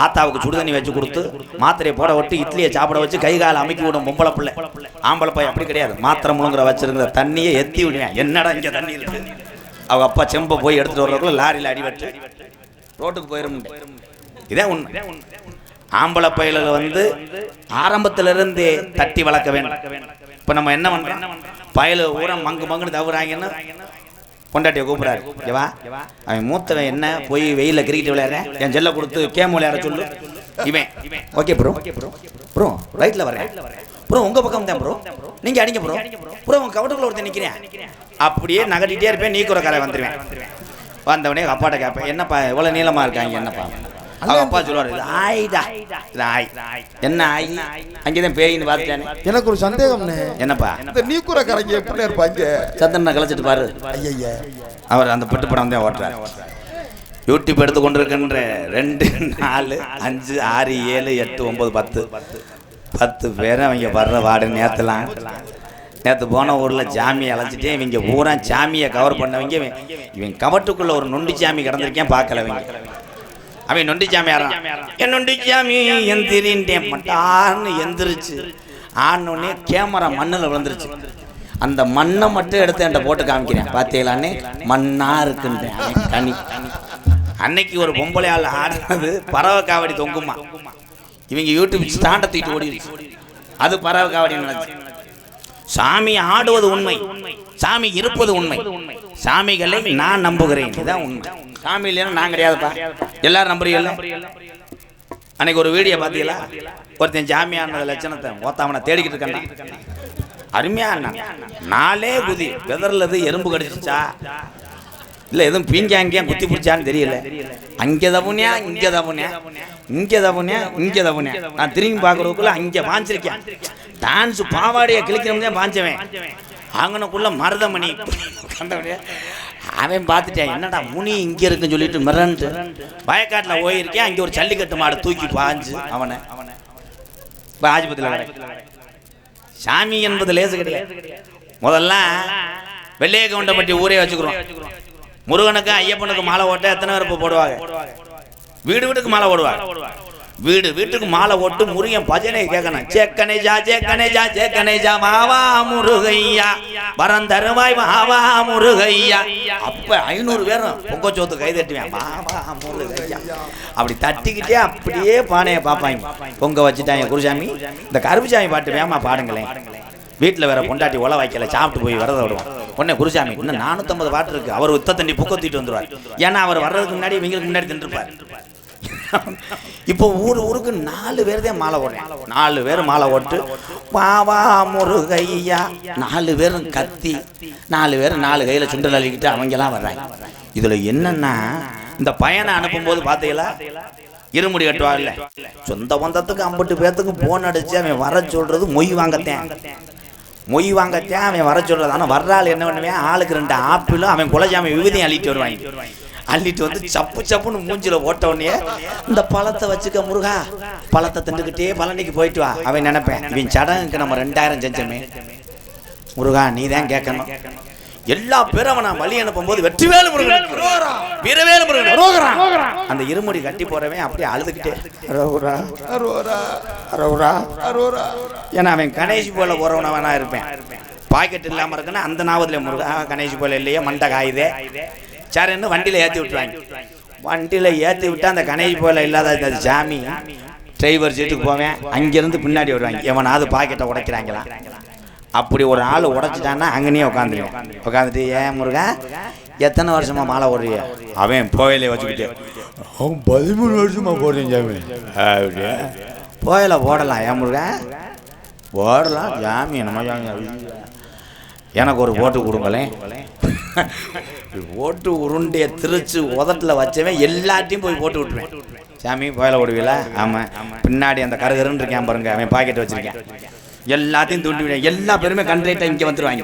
ஆத்தாவுக்கு சுடுதண்ணி வச்சு கொடுத்து மாத்திரையை போட விட்டு இட்லியை சாப்பிட வச்சு கை காலை அமைக்கி விடும் பொம்பளை பிள்ளை. ஆம்பளை பையன் அப்படி கிடையாது. மாத்திரை முழுங்குற வச்சிருக்கிற தண்ணியை எத்தி விடுவேன். என்னடா இங்கே தண்ணி இருக்கு? அவங்க அப்பா செம்பை போய் எடுத்துட்டு வர்றதுக்குள்ள லாரியில் அடிபட்டு ரோட்டுக்கு போயிடும். இதே உண்மை. ஆம்பளை பயில வந்து ஆரம்பத்திலிருந்தே தட்டி வளர்க்க வேண்டும். இப்போ நம்ம என்ன பண்றோம்? பயலு ஊரம் மங்குன்னு தவறாங்கன்னா பொண்டாட்டியை கூப்பிடாரு. ஏவா அவன் மூத்தவன் என்ன போய் வெயிலில் கிரிக்கெட் விளையாடுறேன், என் செல்லை கொடுத்து கேம் விளையாட சொல்லு. இவன் ஓகே ப்ரோ ரைட்டில் வரேன் ப்ரோ, உங்கள் பக்கம் தான் ப்ரோ, நீங்கள் அடிங்க ப்ரோ உங்கள் கவட்டுக்குள்ள ஒருத்தர் நிற்கிறேன். அப்படியே நகட்டிகிட்டே இருப்பேன். நீக்குறக்காரை வந்துடுவேன். வந்தவனே அப்பாட்ட கேட்பேன், என்னப்பா இவ்வளோ நீளமாக இருக்காங்க என்னப்பா? அப்பா சொல்லுவாரு, இது ஆயிடா, இது ஆய். என்ன ஆய்? அங்கேதான் பேயின்னு பார்த்துட்டானே. எனக்கு ஒரு சந்தேகம். என்னப்பா இந்த நீக்குற கரைக்கு எப்படி இருப்பாங்க? சத்தனை கலைச்சிட்டு பாரு. ஐயா அவர் அந்த பெட்டு படம் தான் ஓட்டுறாரு. யூடியூப் எடுத்து கொண்டிருக்கின்ற 2 4 5 6 7 8 9 10 பேரை அவங்க வர்ற வார்டு. நேற்று போன ஊரில் ஜாமியை அழைச்சிட்டே இவங்க பூரா ஜாமியை கவர் பண்ணவங்க. இவன் கவட்டுக்குள்ள ஒரு நொண்டி ஜாமி கிடந்திருக்கேன் பார்க்கலவங்க. அவன் நொண்டி சாமி என் நொண்டி சாமி எந்திரின்ட்டேன் மட்டான்னு எந்திரிச்சு ஆனோடனே கேமரா மண்ணில் விழுந்துருச்சு. அந்த மண்ணை மட்டும் எடுத்து என்கிட்ட போட்டு காமிக்கிறேன். பார்த்தீங்களான்னு மண்ணா இருக்குன்றேன் கனி. அன்னைக்கு ஒரு பொம்பளை ஆள் ஆடுறது பறவை காவடி தொங்குமா. இவங்க யூடியூப் ஸ்டாண்டை தூக்கிட்டு ஓடிடுச்சு. அது பறவை காவடி நினைச்சு. சாமி ஆடுவது உண்மை, சாமி இருப்பது உண்மை. சாமிகளை நான் நம்புகிறேன், இதுதான் உண்மை. சாமி இல்லைன்னா நான் கிடையாதுப்பா. எல்லாரும் நம்புறீங்கல்ல. அன்னைக்கு ஒரு வீடியோ பார்த்தீங்களா? ஒருத்தன் ஜாமியான லட்சணத்தை ஓத்தாமனை தேடிக்கிட்டு இருக்கான். அருமையா நாளே குதி வெதர்லது எறும்பு கடிச்சிச்சா இல்லை எதுவும் பீங்காங்கியா குத்தி பிடிச்சான்னு தெரியல. அங்கே தப்புனியா இங்கே தப்புனியா இங்கே தப்புனியா இங்கே தப்புனியா. நான் திரும்பி பார்க்குறதுக்குள்ள அங்கே பாஞ்சிருக்கேன். டான்ஸ் பாவாடையை கிழிக்கிறோம்னே பாஞ்சவன் அங்கனக்குள்ள மருதமணி கண்டவனே. அவன் பார்த்துட்டேன், என்னடா முனி இங்கே இருக்குன்னு சொல்லிட்டு மிரண்டு வயக்காட்டில் போயிருக்கேன். அங்கே ஒரு ஜல்லிக்கட்டு மாடு தூக்கி பாஞ்சு அவனை இப்போ ஆஜிபத்தில். சாமி என்பது லேசு கிடையாது. முதல்ல வெள்ளைய கவுண்டை பற்றி ஊரே வச்சுக்கிறோம். முருகனுக்கு ஐயப்பனுக்கு மாலை ஓட்ட எத்தனை பேர் இப்போ போடுவாங்க? வீடு வீட்டுக்கு மாலை ஓடுவாங்க. வீடு வீட்டுக்கு மாலை ஓட்டு முருகன் பஜனை கேட்கணும். சேக்கனேஜா சேக்கனேஜா சேக்கனேஜா மாவா முருகையா வரந்தருவாய் மாவா முருகையா. அப்ப 500 பேரும் பொங்கச்சோத்து கை தட்டுவேன். மாவா முருகையா அப்படி தட்டிக்கிட்டே அப்படியே பானையை பார்ப்பாங்க. பொங்க வச்சுட்டாங்க குருசாமி. இந்த கருப்புசாமி பாட்டு வேமா பாடுங்களேன். வீட்டில் வேற பொண்டாட்டி ஒலை வைக்கல, சாப்பிட்டு போய் வரத விடுவோம். உடனே குருசாமி இன்னும் 450 பாட்டு இருக்கு. அவர் உத்த தண்ணி புக்கத்திட்டு வந்துடுவார். ஏன்னா அவர் வர்றதுக்கு முன்னாடி இவங்களுக்கு முன்னாடி தின்றுப்பார். இப்போ ஊருக்கு 4 பேர் தான் மாலை ஓடுறேன். 4 பேர் மாலை ஓட்டு பாவா முருகையா. 4 பேரும் கத்தி, 4 பேர் 4 கையில சுண்டல் அள்ளிக்கிட்டு அவங்கெல்லாம் வர்றாங்க. இதுல என்னன்னா, இந்த பையனை அனுப்பும் போது பாத்தீங்களா இருமுடி கட்டுவா இல்ல, சொந்த பந்தத்துக்கு 50 பேர்த்துக்கு போன் அடிச்சு அவன் வர சொல்றது மொய் வாங்கத்தேன் அவன் வர சொல்றது. ஆனா வர்றாள் என்ன பண்ணுவேன், ஆளுக்கு 2 ஆப்பிளும் அவன் குலஜாமி விபதியும் அள்ளிட்டு வருவாங்க. அள்ளிட்டு வந்து சப்பு சப்புன்னு மூஞ்சில ஓட்ட உடனே இந்த பழத்தை வச்சுக்க முருகா, பழத்தை திண்டுக்கிட்டே பழனிக்கு போயிட்டு வா. அவன் நினைப்பேன், இவன் சடங்குக்கு நம்ம 2000 செஞ்சமே முருகா நீ தான் கேட்கணும். எல்லா பேரும் அவன் வழி அனுப்பும் போது வெற்றிவேலு முருகன் வீரவேலு முருகன் அந்த இருமுடி கட்டி போறவன் அப்படியே அழுதுகிட்டே ஏன்னா அவன் கணேஷ் போல போறவனவனா இருப்பேன். பாக்கெட் இல்லாம இருக்குன்னா அந்த நாவதுல முருகா கணேஷ் போல இல்லையே மண்டை காயுதே சாருன்னு வண்டியில ஏற்றி விட்டுருவாங்க. வண்டியில ஏற்றி விட்டா அந்த கணேஷ் போல இல்லாத ஜாமி டிரைவர் சீட்டுக்கு போவேன். அங்கிருந்து பின்னாடி வருவாங்க, எவனாவது பாக்கெட்டை உடைக்கிறாங்களா. அப்படி ஒரு ஆள் உடைச்சிட்டான்னா அங்கனே உட்காந்துட்டு ஏன் முருகா எத்தனை வருஷமா மாலை ஓடுறிய? அவன் போயிலே வச்சுக்கிட்டே 13 வருஷமா போடுறேன் ஜாமி. போயில போடலாம் ஏன் முருகா போடலாம் ஜாமி. நம்ம எனக்கு ஒரு ஓட்டு கொடுங்களேன். ஓட்டு உருண்டைய திருச்சு உதட்டில் வச்சவன் எல்லாத்தையும் போய் போட்டு விட்டுருவேன். சாமி போயில ஓடுவீங்களா? ஆமாம். பின்னாடி அந்த கருகருன்னு இருக்கேன் பாருங்க, அவன் பாக்கெட் வச்சிருக்கேன். எல்லாத்தையும் தூண்டி விட எல்லா பேருமே கண்ட்ரேட்டா இங்கே வந்துருவாங்க.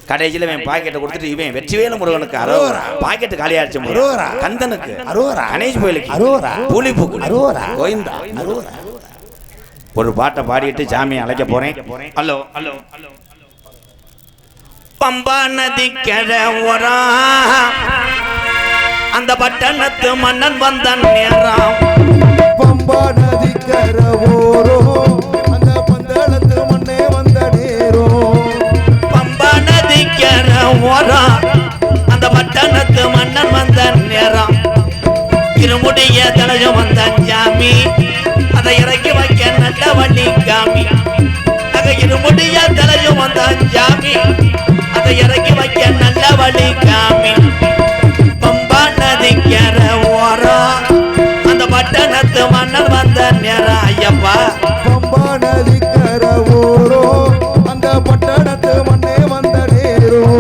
கடைசியில் இவன் பாக்கெட்டை கொடுத்துட்டு இவன் வெற்றிவேலு முருகனுக்கு அரோரா, பாக்கெட்டு காலியாச்சு அரோரா, கந்தனுக்கு அரோரா, கணேஷ் கோயிலுக்கு அரோரா, பூலிப்புக்கு அரோரா, கோயிந்தா அரோரா. ஒரு பாட்டை பாடிட்டு சாமியை அழைக்க போறேன். Hello hello hello. பம்பா நதி கிழவரா அந்த பட்டணத்து மன்னன் வந்த நேரம். பம்பா நதி கரவோரோ அந்த பந்தளத்து மண்ணே வந்த நேரம். பம்பா நதி கிழவரா அந்த பட்டணத்து மன்னன் வந்த நேரம். இருமுடிய தலையும் வந்த ஜாமி அதை இறக்கி வைக்க நல்ல வள்ளி காமி. இருமுடிய தலையும் வந்த ஜாமி அதை இறக்கி வைக்க நல்ல வழி காமி. பம்பா நதிக்கிற ஓரம் அந்த பட்டணத்து மன்னன் வந்த நேரம். ஐயப்பா பம்பா நதி கரவோரோ அந்த பட்டணத்து மண்ணே வந்த நேரம்.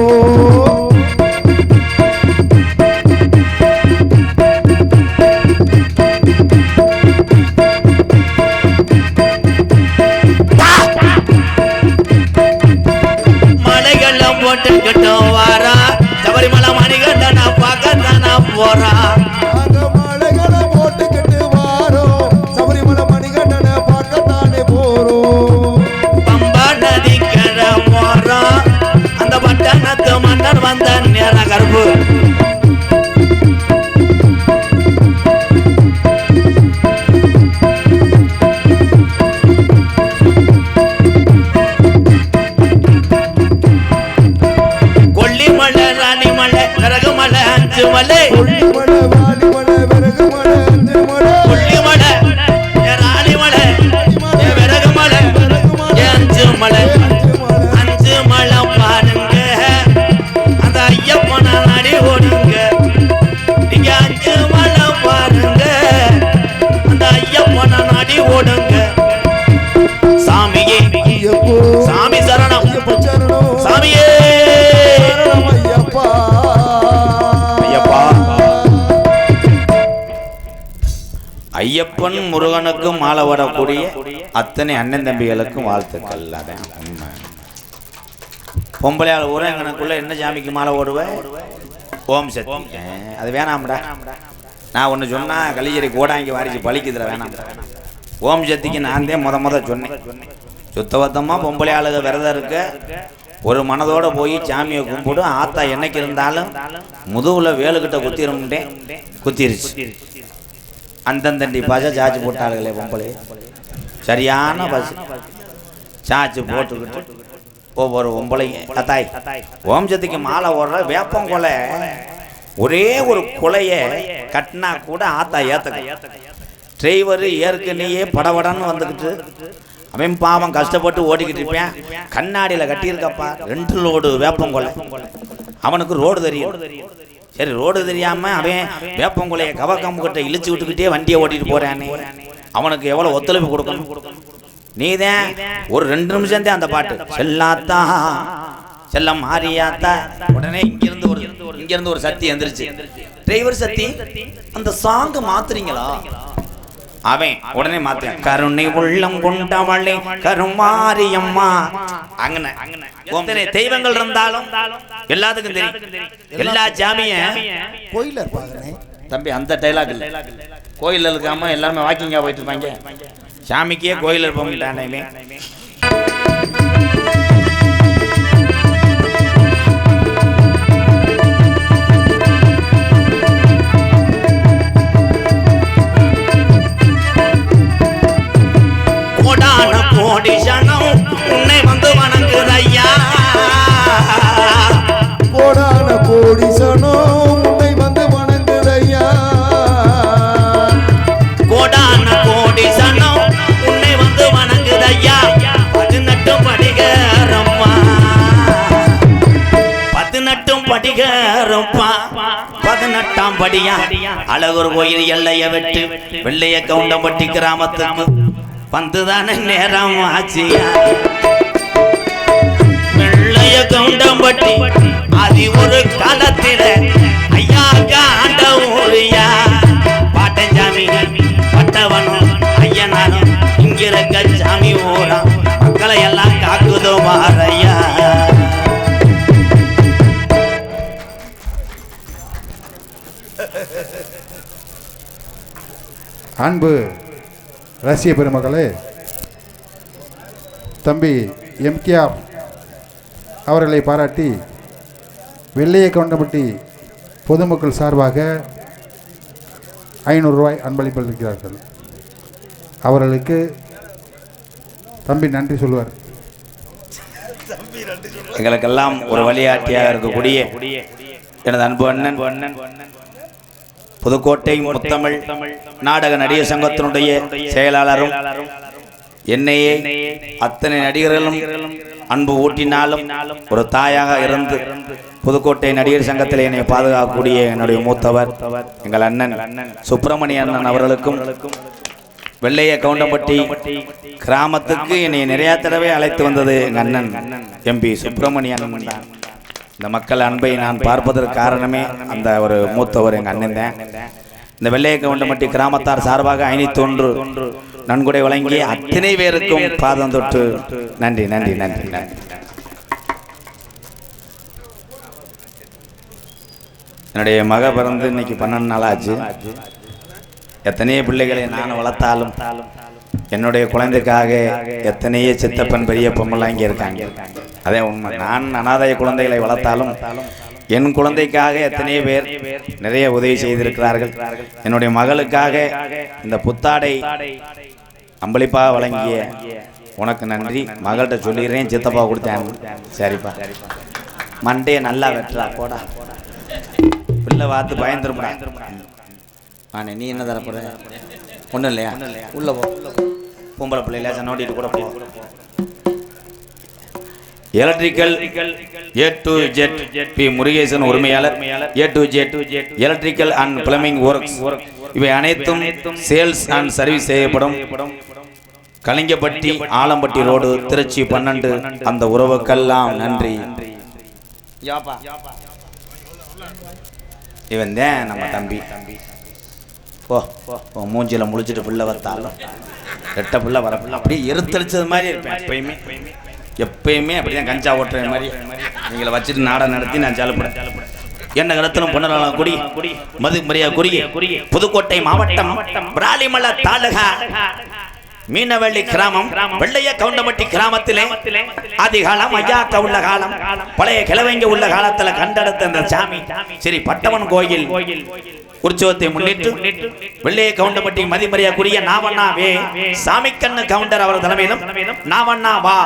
போட்டுக்கிட்டோம் வாரா சபரிமலை மணிகண்டனா பார்க்கத்தானா போறா. அந்த மலைகளை போட்டுக்கிட்டு வாரோம் சபரிமலை மணிகண்டனை பார்க்கத்தானே போறோம். பம்பா நதி கிழ போறோம் அந்த பட்டணத்து மன்னர் வந்த நேர கருப்பு. ராணி மலை விறகு மலை அஞ்சு மலை கொல்லிமலை வாலி மலை விறகு மலை அஞ்சு மலை கொல்லிமலை ராணி மலை விறகு மலை அஞ்சு மலை அஞ்சு மலை பாருங்க அந்த ஐயப்பன நடி ஓடுங்க நீங்க அஞ்சு மலை பாருங்க அந்த ஐயப்பன நடி ஓடுங்க சாமியே ஐயப்போ சாமி சரணம் ஐயப்ப சரணம் சாமியே சரணம் ஐயப்பா ஐயப்பா ஐயப்பன் முருகனுக்கும் மாலை வரக்கூடிய அத்தனை அண்ணன் தம்பிகளுக்கும் வாழ்த்துக்கள். அதான் உண்மை. பொம்பளையால் ஊரங்கனுக்குள்ள என்ன சாமிக்கு மாலை ஓடுவேன்? ஓம் சக்தி. அது வேணாம்டா. நான் ஒன்று சொன்னா கலிஜரி கோடாங்கி வாரிச்சு பழிக்குதுல வேணாம். ஓம் சக்திக்கு நான் தான் முத சொன்னேன். சுத்தபத்தமாக பொம்பளை ஆளுக விரதம் இருக்க ஒரு மனதோட போய் சாமியை கும்பிடு. ஆத்தா என்னைக்கு இருந்தாலும் முதுகுல வேலுக்கிட்ட குத்திருந்தேன், குத்திருச்சு. அந்தந்தண்டி பாச சாச்சு போட்டாளுகளே பொம்பளை, சரியான பஸ் சாச்சு போட்டுக்கிட்டு ஒவ்வொரு பொம்பளையும் அத்தாய் ஓம் சக்திக்கு மாலை ஓடுற வேப்பம் கொலை ஒரே ஒரு கொலையை கட்டினா கூட ஆத்தா ஏற்றுக்க. டிரைவர் ஏற்கனவே படபடன்னு வந்துக்கிட்டு அவன் பாவம் கஷ்டப்பட்டு ஓடிக்கிட்டு இருப்பேன். கண்ணாடியில் கட்டியிருக்கப்பா 2 லோடு வேப்பங்கொலை. அவனுக்கு ரோடு தெரியும். சரி, ரோடு தெரியாமல் அவன் வேப்பங்கொலையை கவக்கம்புக்கிட்ட இழுச்சு விட்டுக்கிட்டே வண்டியை ஓட்டிட்டு போகிறானே, அவனுக்கு எவ்வளோ ஒத்துழைப்பு கொடுக்கணும்? நீதான் ஒரு 2 நிமிஷம் தான் அந்த பாட்டு செல்லாத்தா செல்லம் மாரியாத்தா. உடனே இங்கிருந்து ஒரு சத்தி எந்திரிச்சு, டிரைவர் சத்தி அந்த சாங்கு மாத்துறீங்களா? அவன் உடனே மாத்தேன், கருணை உள்ளம் கொண்டவளே கருமாரியம்மா. அங்கன தெய்வங்கள் இருந்தாலும் எல்லாத்துக்கும் தெரியும். எல்லா சாமியும் கோயில இருப்பாங்க தம்பி. அந்த டைலாக் இல்லை, கோயில் இருக்காம எல்லாருமே வாக்கிங்கா போயிட்டு இருப்பாங்க. சாமிக்கே கோயில் இருப்பாங்க. கோடி சனம் உன்னை வந்து வணங்குதையா, கோடான கோடி சனம் உன்னை வந்து வணங்குதையா, கோடான கோடி சனம் உன்னை வந்து வணங்குதையா. 18 படிகரம்மா 18 படிகரம்மா 18ஆம் படியா அழகர் கோயில் எல்லைய வெட்டு வெள்ளைய கவுண்டம்பட்டி கிராமத்துக்கு வந்துதானே நேரம் ஆச்சியா. வெள்ளைய கவுண்டம்பட்டி அது ஒரு காலத்தில ஐயா காண்ட ஊரியா. பாட்டஞ்சாமி பட்டவனும் ஐயனாரும் இங்கிருக்க சாமி ஊரா மக்களை எல்லாம் காக்குதோ மாறையா. அன்பு ரசிக பெருமக்களே, தம்பி எம்கேஆர் அவர்களை பாராட்டி வெள்ளைய கவுண்டம்பட்டி பொதுமக்கள் சார்பாக 500 ரூபாய் அன்பளிப்பளிக்கிறார்கள். அவர்களுக்கு தம்பி நன்றி சொல்லுவார். எங்களுக்கெல்லாம் ஒரு வழிகாட்டியாக இருக்கக்கூடிய எனது அன்பு அண்ணன் புதுக்கோட்டை முத்தமிழ் நாடக நடிகர் சங்கத்தினுடைய செயலாளரும் என்னையே அத்தனை நடிகர்களும் அன்பு ஊட்டினாலும் ஒரு தாயாக இருந்து புதுக்கோட்டை நடிகர் சங்கத்தில் என்னை பாதுகாக்கக்கூடிய என்னுடைய மூத்தவர் எங்கள் அண்ணன் சுப்பிரமணிய அண்ணன் அவர்களுக்கும், வெள்ளைய கவுண்டம்பட்டி கிராமத்துக்கு என்னை நிறைய தடவை அழைத்து வந்தது எங்கள் அண்ணன் எம்பி சுப்பிரமணிய அண்ணன் தான். இந்த மக்கள் அன்பை நான் பார்ப்பதற்கு காரணமே அந்த ஒரு மூத்தவர் எங்கள் அண்ணன் தான். இந்த வெள்ளைய கவுண்டம்பட்டி கிராமத்தார் சார்பாக 501 நன்கொடை வழங்கி அத்தனை பேருக்கும் பாதம் தொட்டு நன்றி நன்றி நன்றி நன்றி. என்னுடைய மக பிறந்து இன்னைக்கு 12 நாள் ஆச்சு. எத்தனையோ பிள்ளைகளை நான் வளர்த்தாலும் என்னுடைய குழந்தைக்காக எத்தனையோ சித்தப்பன் பெரிய பொம்மெல்லாம் இங்கே இருக்காங்க. அதே உண்மை. நான் அனாதைய குழந்தைகளை வளர்த்தாலும் என் குழந்தைக்காக எத்தனையோ பேர் நிறைய உதவி செய்திருக்கிறார்கள். என்னுடைய மகளுக்காக இந்த புத்தாடை அம்பளிப்பாக வழங்கிய உனக்கு நன்றி. மகள்கிட்ட சொல்லிடுறேன், சித்தப்பா கொடுத்தேன். சரிப்பா. மண்டையை நல்லா வெட்டுறா போடா. பிள்ளை பார்த்து பயந்துருப்பா. ஆனே நீ என்ன தரப்போற? ஒன்றும் இல்லையா? உள்ள போ. பொம்பளை பிள்ளைல நோண்டிட்டு கூட போ. Electrical A to Z P Murugesan உரிமையாளர். A to Z electrical and plumbing works. இவை அனைத்தும் சேல்ஸ் அண்ட் சர்வீஸ் செய்யப்படும். கலிங்கப்பட்டி ஆலம்பட்டி ரோடு திருச்சி 12. அந்த உறவுக்கெல்லாம் நன்றி. இவன் தான் நம்ம தம்பி. போ மூஞ்சில முழிச்சிட்டு பிள்ளை வந்தாலும் ரெட்ட பிள்ளை வர பிள்ளை அப்படியே எருத்தடிச்சது மாதிரி இருப்பேன். எப்பயுமே அப்படிதான் கஞ்சா ஓட்டுற மாதிரி நீங்களை வச்சுட்டு நாடகம் நடத்தி நான் சாலப்படுறேன். என்ன கருத்திலும் பொன்னராளம் குடி மது மரியா குறுகிய புதுக்கோட்டை மாவட்டம் பிராலிமலை தாலுகா மீனவள்ளி கிராமம் வெள்ளைய கவுண்டமட்டி கிராமத்திலே அதிகாலம் ஐயாக்க உள்ள காலம் பழைய கிழவங்க உள்ள காலத்துல கண்டெடுத்த அந்த சாமி சரி பட்டவன் கோயில் உற்சவத்தை முன்னிட்டு வெள்ளைய கவுண்டமட்டி மதிமரியாக்குரிய நாவண்ணாவே சாமிக்கண்ணு கவுண்டர் அவர் தலைமையிலும் நாவண்ணா வா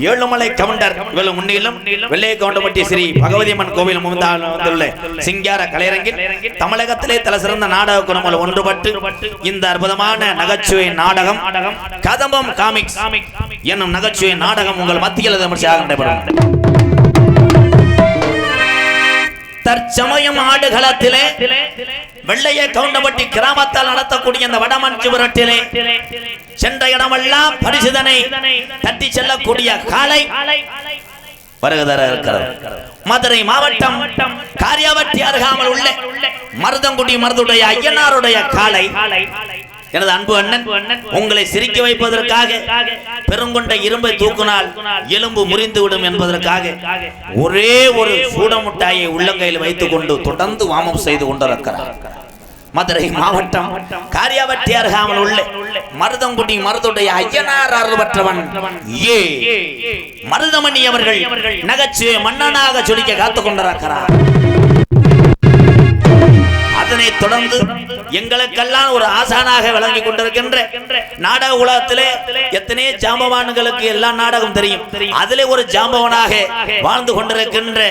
ஏழுமலை கவுண்டர் இவள் முன்னிலும் வெள்ளைய கவுண்டமட்டி ஸ்ரீ பகவதியம்மன் கோவில் முந்தாளுள்ள சிங்கார கலையரங்கில் தமிழகத்திலே தலை சிறந்த நாடக குழுமங்கள் ஒன்றுபட்டு இந்த அற்புதமான நகைச்சுவை நாடகம் கதம்பம் காமிக்ஸ் என்னும் நகைச்சுவை நாடகம் உங்கள் மத்தியில் நடைபெறும். தற்சமயம் ஆடுகளத்திலே வெள்ளைய கவுண்டமட்டி கிராமத்தால் நடத்தக்கூடிய இந்த வடமஞ்சு விரட்டிலே சென்ற இடமெல்லாம் பரிசுதனை தட்டி செல்லக்கூடிய காலை வருகதர இருக்கிறது. மதுரை மாவட்டம் காரியாவட்டி அருகாமல் உள்ள மருதங்குடி மருதுடைய ஐயனாருடைய காலை எனது அன்பு அண்ணன் உங்களை சிரிக்க வைப்பதற்காக பெருங்கொண்ட இரும்பை தூக்கினால் எலும்பு முறிந்து விடும் என்பதற்காக ஒரே ஒரு சூடமுட்டாயை உள்ளங்கையில் வைத்துக் கொண்டு தொடர்ந்து வாமம் செய்து கொண்டிருக்கிறார். மதுரை மாவட்டம் காரியாவட்டி அருகாமல் உள்ள மருதங்குடி மருதுடைய ஐயனார் அருள்பற்றவன் ஏ மருதமணி அவர்கள் நகைச்சுவை மன்னனாக சொல்லிக்க காத்துக் கொண்டிருக்கிறார். அதனைத் தொடர்ந்து எங்களுக்கெல்லாம் ஒரு ஆசானாக விளங்கி கொண்டிருக்கின்ற நாடக உலகத்திலே எத்தனை ஜாம்பவான்களுக்கு எல்லா நாடகம் தெரியும். அதிலே ஒரு ஜாம்பவனாக வாழ்ந்து கொண்டிருக்கின்ற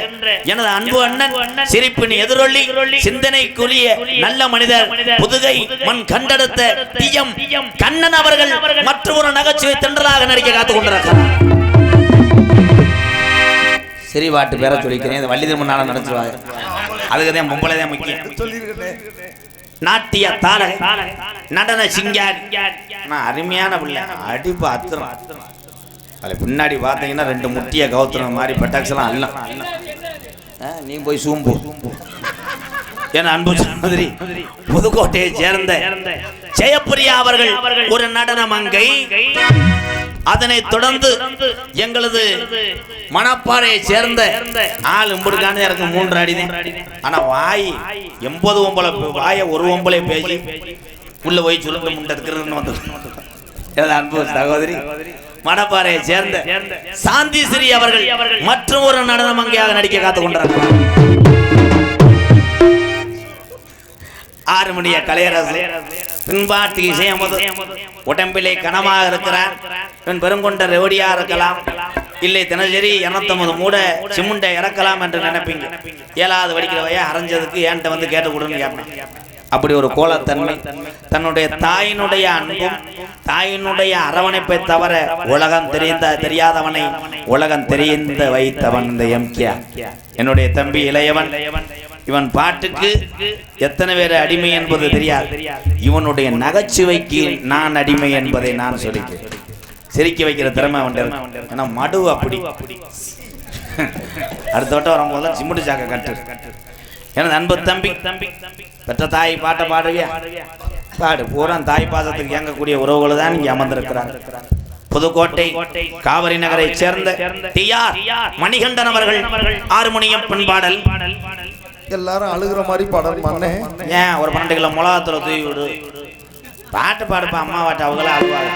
எனது அன்பு அண்ணன் சிரிப்பின் எதிரொலி சிந்தனைக்குரிய நல்ல மனிதர் புதுகை மண் கண்டெடுத்த டிஎம் கண்ணன் அவர்கள் மற்றொரு நகைச்சுவை தென்றலாக நடிக்க காத்துக் கொண்டிருக்கிறார். சரி வாட்டு பேர சொல்லிக்கிறேன். வள்ளி திருமணம் நடத்துவாங்க. அதுக்குதான் பொம்பளை தான் முக்கியம். நாட்டிய தாரக நடன சிங்காரி அருமையான பிள்ளை அடிப்பு அத்துறோம். அதில் பின்னாடி பார்த்தீங்கன்னா 2 முட்டிய கவுத்துற மாதிரி பெட்டாக்ஸ் எல்லாம் அல்ல. நீ போய் சூம்பு. என் அன்பு சகோதரி புதுக்கோட்டையை சேர்ந்த ஜெயப்பிரியா அவர்கள் ஒரு நடன மங்கை. அதனைத் தொடர்ந்து எங்களது மணப்பாறையை சேர்ந்த ஆள் இம்புடுக்கான இருக்கு 3 அடி. ஆனா வாய் 80 ஒம்பளை வாய ஒரு ஒம்பளை பேசி உள்ள போய் சுருண்டு முண்டதுக்குன்னு வந்து எனது அன்பு சகோதரி மணப்பாறையை சேர்ந்த சாந்தி ஸ்ரீ அவர்கள் மற்றும் ஒரு நடன மங்கையாக நடிக்க காத்துக் கொண்டிருக்கிறார். 6 மணிய கலையரசு பின்பாட்டு இசையமது உடம்பிலே கனமாக இருக்கிறார். பெருங்கொண்ட ரெவடியா இருக்கலாம், இல்லை தினசரி 250 மூட சிமுண்டை இறக்கலாம் என்று நினைப்பீங்க. 7வது படிக்கிறவைய அரைஞ்சதுக்கு ஏன்ட்ட வந்து கேட்டு கொடுன்னு கேட்பேன். அப்படி ஒரு கோலத்தன்மை, தன்னுடைய தாயினுடைய அன்பும் தாயினுடைய அரவணைப்பை தவிர உலகம் தெரியாதவனை உலகம் தெரிந்த வைத்தவன் இந்த எம்கேஆர். என்னுடைய தம்பி இளையவன். இவன் பாட்டுக்கு எத்தனை பேர் அடிமை என்பது தெரியாது. இவனுடைய நகைச்சுவைக்கு நான் அடிமை என்பதை நான் சொல்லிக்கிறேன். சிரிக்க வைக்கிற திறமை அவன். ஏன்னா மடு அப்படி அடுத்த வட்டம் வரும்போது சிமுட்டு சாக்க கட்டு. எனது அன்பு தம்பி பெற்ற தாய் பாட்டை பாடுவியா? பாடு. பூரா தாய் பாசத்துக்கு இயங்கக்கூடிய உறவுகள் தான் இங்கே அமர்ந்திருக்கிறார். புதுக்கோட்டை காவிரி நகரை சேர்ந்த டிஆர் மணிகண்டன் அவர்கள் ஹார்மோனியம் பண்பாடல். எல்லாரும் அழுகிற மாதிரி பாடல் மண்ணே. ஏன் ஒரு 12 கிலோ மிளகாத்தூளை தூவி விடு. பாட்டு பாடுப்பா. அம்மா பாட்டு அவங்கள அழுவாங்க.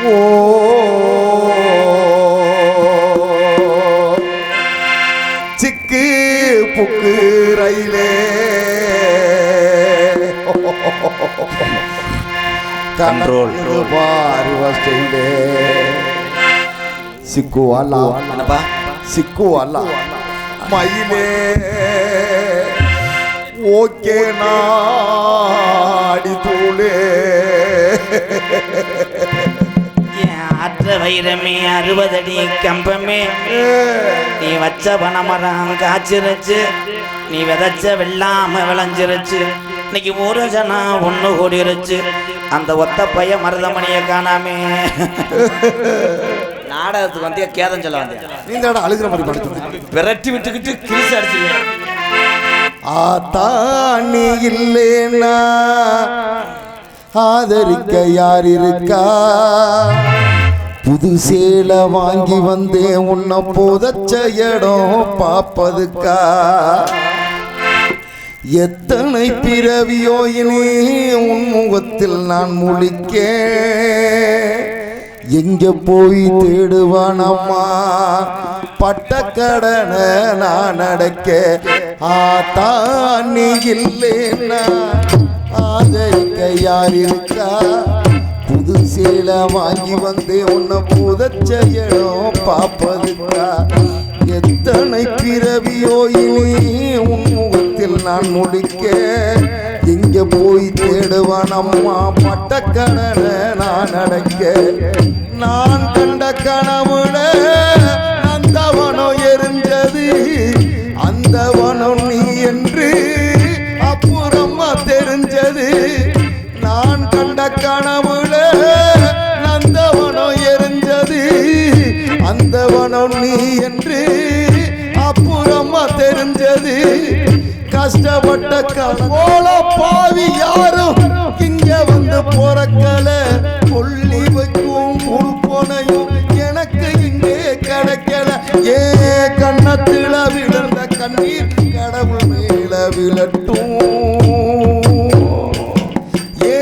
ஓ சிக்கு புக்கு ரயிலே கண்ட்ரோல் பாரு வஸ்டே சிக்குவாலா. என்னப்பா சிக்கு அல்ல மயிலே ஓகே நாடி தூளே ஆற்ற வைரமே 60 அடி கம்பமே நீ வச்ச பணமரம் காய்ச்சிருச்சு நீ விதைச்ச வெள்ளாம விளைஞ்சிருச்சு இன்னைக்கு ஒரு ஜனா ஒண்ணு கூடிருச்சு அந்த ஒத்த பைய மருதமணியை காணாமே நாடகத்துக்கு வந்தியா கேதம் சொல்ல வந்தியா நீ இந்த இடம் அழுகிற மாதிரி படிச்சு விரட்டி விட்டுக்கிட்டு கிழிச்சு அடிச்சிருவேன் ஆத்தா நீ இல்லேனா ஆதரிக்க யார் இருக்கா புது சேலை வாங்கி வந்தேன் உன்னை புதைச்ச இடம் பாப்பதுக்கா எத்தனை பிறவியோ இனி உன் முகத்தில் நான் முழிக்க எங்க போய் தேடுவானம்மா பட்டக்கடனை நான் அடைக்க ஆத்தா நீ இல்லேன்னா ஆதரிக்க யார் இருக்கா புது சேலை வாங்கி வந்து உன்னை புதைச்ச இடம் பாப்பதுக்கா எத்தனை பிறவியோ இனி உன் முகத்தில் நான் முடிக்க எங்க போய் தேடுவான் அம்மா பட்டக்கடனை நான் அடைக்க நான் கண்ட கனவுல நந்தவனம் எரிஞ்சது அந்த வனம் நீ என்று அப்புறமா தெரிஞ்சது நான் கண்ட கனவுல நந்தவனம் எரிஞ்சது அந்த வனம் நீ என்று அப்புறமா தெரிஞ்சது கஷ்டப்பட்ட போல பாவி யாரும் இங்க வந்து பொறக்கல கொல்லி வைக்கும் உள்பொனையும் எனக்கு இங்கே கிடைக்கல ஏ கண்ணத்துல விழுந்த கண்ணீர் கடவுள் மேல விழட்டும் ஏ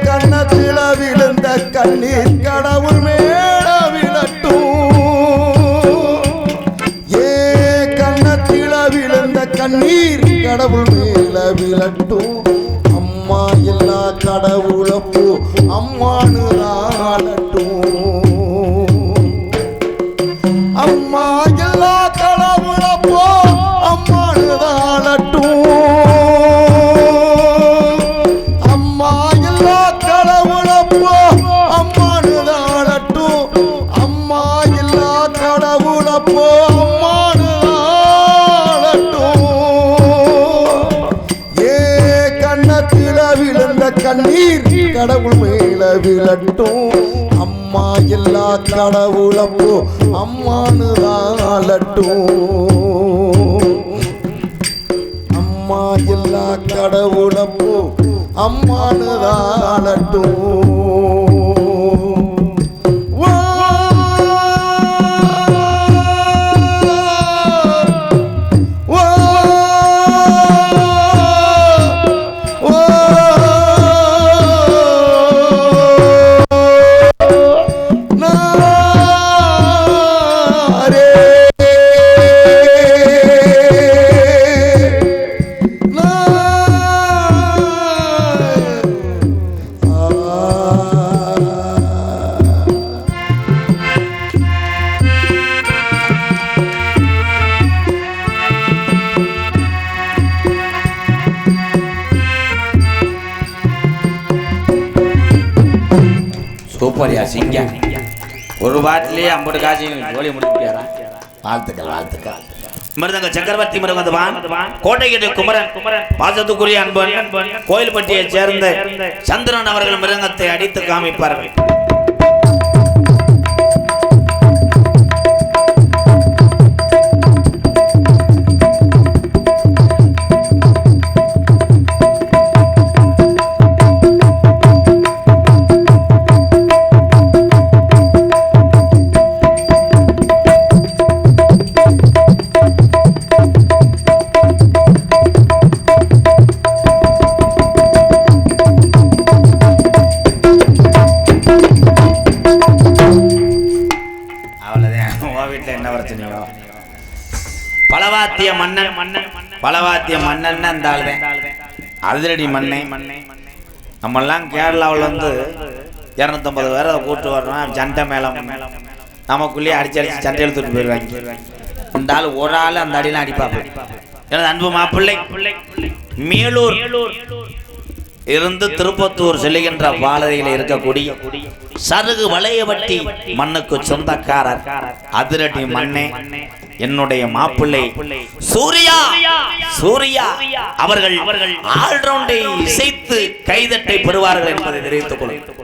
கண்ணத்துல விழுந்த கண்ணீர் கடவுள் மேல விழட்டும் ஏ கண்ணத்துல விழுந்த கண்ணீர் கடவுள் மேல விழட்டும் அம்மா எல்லா கடவுளப்போ அம்மானு ஆளட்டும் அம்மா எல்லா கடவுளப்போ அம்மானு ஆளட்டும் அம்மா எல்லா கடவுளப்போ அம்மானு ஆளட்டும் அம்மா எல்லா கடவுளப்போ அம்மானு ஆளட்டும் ஏ கண்ணத்தில விழுந்த கண்ணீர் கடவுள் மேல விழட்டும் அம்மா எல்லா கடவுளப்போ அம்மானு ஆளட்டும் அம்மா எல்லா கடவுளப்போ அம்மானு ஆளட்டும் சூப்பர்யா சிங்க ஒரு பாட்டிலேயே 50 காசு ஜோலி முடிப்பியாரா வாழ்த்துக்கள் வாழ்த்துக்கள் மிருதங்க சக்கரவர்த்தி மிருகந்தவான் கோட்டையது குமரன் பாசத்துக்குரிய அன்பன் கோயில்பட்டியை சேர்ந்த சந்திரன் அவர்கள் மிருகத்தை அடித்து காமிப்பார்கள் பலவாத்திய மன்னன் அந்த ஆளுதான் அதிரடி மண்ணை நம்மெல்லாம் கேரளாவில் வந்து 250 பேரை கூப்பிட்டு வர்றோம் சண்டை மேளம் நமக்குள்ளேயே அடிச்சு சண்டை எடுத்துட்டு போயிடுவாங்க இந்த ஆள் ஒரு ஆள் அந்த அடியெல்லாம் அடிப்பாப்பு. எனது அன்பு மாப்பிள்ளை மேலூர் இருந்து திருப்பத்தூர் செல்லுகின்ற பாலரையில் இருக்கக்கூடிய சருகு வளையவட்டி மண்ணுக்கு சொந்தக்காரர் அதிரடி மண்ணே என்னுடைய மாப்பிள்ளை சூர்யா சூர்யா அவர்கள் ஆல்ரவுண்டை இசைத்து கைதட்டை பெறுவார்கள் என்பதை தெரிவித்துக் கொள்கிறேன்.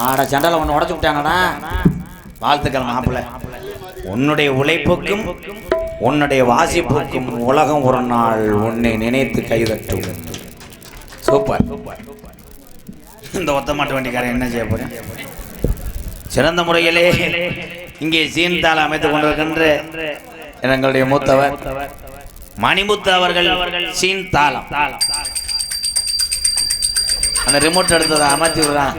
ஆட சண்டலை ஒன்று உடச்சு விட்டாங்கடா. வாழ்த்துக்கள் மாப்பிள்ளை. உன்னுடைய உழைப்புக்கும் உன்னுடைய வாசிப்புக்கும் உலகம் ஒரு நாள் உன்னை நினைத்து கைதட்டும். சூப்பர். இந்த ஒத்த மாட்டு வண்டிக்காரன் என்ன செய்ய போறேன்? சிறந்த முறையிலே இங்கே சீன்தாள் அமைத்துக் கொண்டிருக்கின்ற எங்களுடைய மூத்தவர் மணிமுத்து அவர்கள் சீன் தாளம் அந்த ரிமோட் எடுத்ததை அமர்த்தி விடுறான்.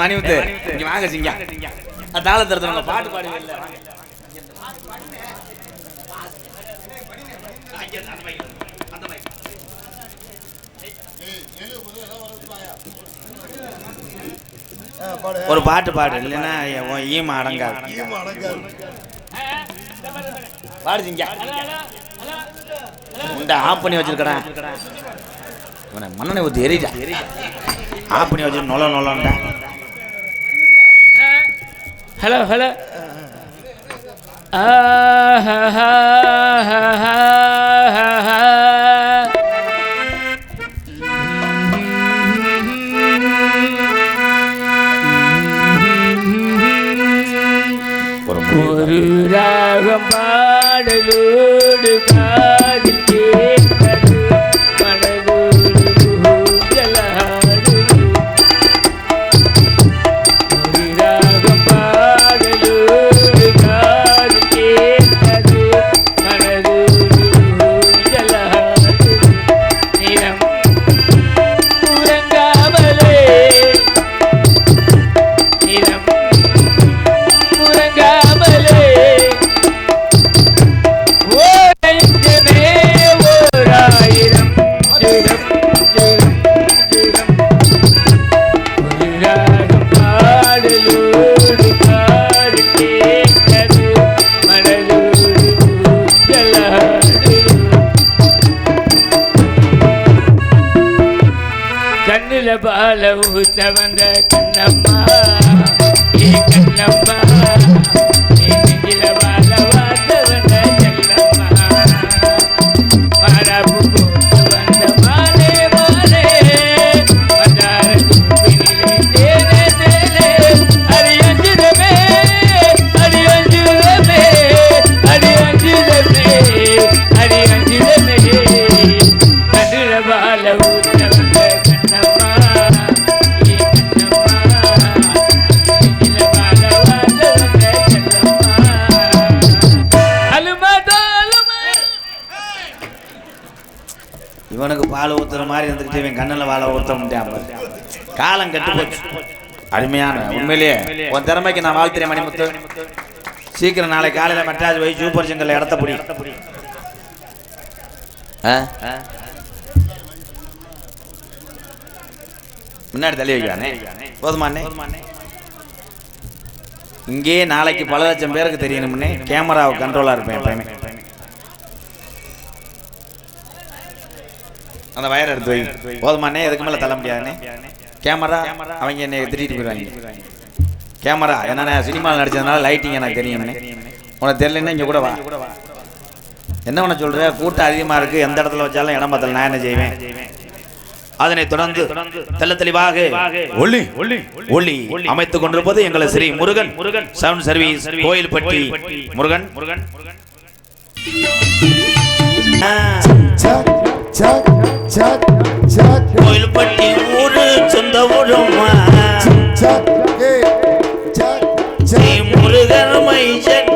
மணிமுத்து இங்க வாங்க சிங்க தாளத்தை எடுத்துருங்க. பாட்டு பாடி ஒரு பாட்டு பாடு, இல்லைன்னா ஈம அடங்காது. பாடு சிங்க. உண்டை ஆஃப் பண்ணி வச்சிருக்கடா. மண்ணனை ஊற்றி எரிடா. ஆஃப் பண்ணி வச்சு நொல நொலண்டா. Hello hello. ஒரு ராகம் பாடலோடு காதில் கேட்பது மனதோடு ஊஞ்சலாடு. ஒரு ராகம் பாடலோடு காதில் கேட்பது மனதோடு ஊஞ்சலாடு. நிறம் உறங்காமலே நிறம் உறங்காமலே ஓரைந்தமே ஓராயிரம் ஜுரம் ஜுரம் ஜுரம். ஒரு ராகம் பாடலோடு காடு கேட்கது மனதோடு ஊஞ்சலாடு. கண்ணுல பால ஊத்த வந்த கண்ணம்மா ஏ கண்ணம்மா, ஏ நெஞ்சில பால வாத்த வந்த செல்லம்மா, மாறாப்பு போட்டு வந்த மானே மானே, மந்தார தூப்பினிலே தேனே தேனே, அரியஞ்சிரமே பால் ஊற்றுற மாதிரி இருந்துக்கிட்டு இவன் கண்ணில் வாழை ஊற்ற முடியாம காலம் கெட்டு போச்சு. அருமையான உண்மையிலேயே உன் திறமைக்கு நான் வாழ்த்துறேன் மணிமுத்து. சீக்கிரம் நாளை காலையில் மெட்ராஸ் போய் சூப்பர் சிங்கரில் இடத்த புடி. முன்னாடி தள்ளி வைக்கானே போதுமானே. இங்கே நாளைக்கு பல லட்சம் பேருக்கு தெரியணும்னே கேமராவை கண்ட்ரோலாக இருப்பேன் எப்பயுமே. அந்த வயரை எடுத்து வை போதுமானே. எதுக்கு மேலே தள்ள முடியாதுண்ணே. கேமரா அவங்க என்னை திட்டிட்டு போயிடுவாங்க. கேமரா என்னண்ணே சினிமாவில் நடிச்சதுனால லைட்டிங் எனக்கு தெரியும்ண்ணே. உனக்கு தெரியலன்னா இங்கே கூட வா. என்ன பண்ண சொல்கிற? கூட்டம் அதிகமாக இருக்குது. எந்த இடத்துல வச்சாலும் இடம் பத்தல. நான் என்ன செய்வேன்? அதனை தொடர்ந்து தெல்ல தெளிவாக ஒளி ஒளி அமைத்துக் கொண்டிருப்பது எங்களை ஸ்ரீ முருகன் சவுண்ட் சர்வீஸ் கோயில்பட்டி முருகன். கோயில்பட்டி ஊரு சொந்த ஊருமா ஸ்ரீ முருகன் மைசன்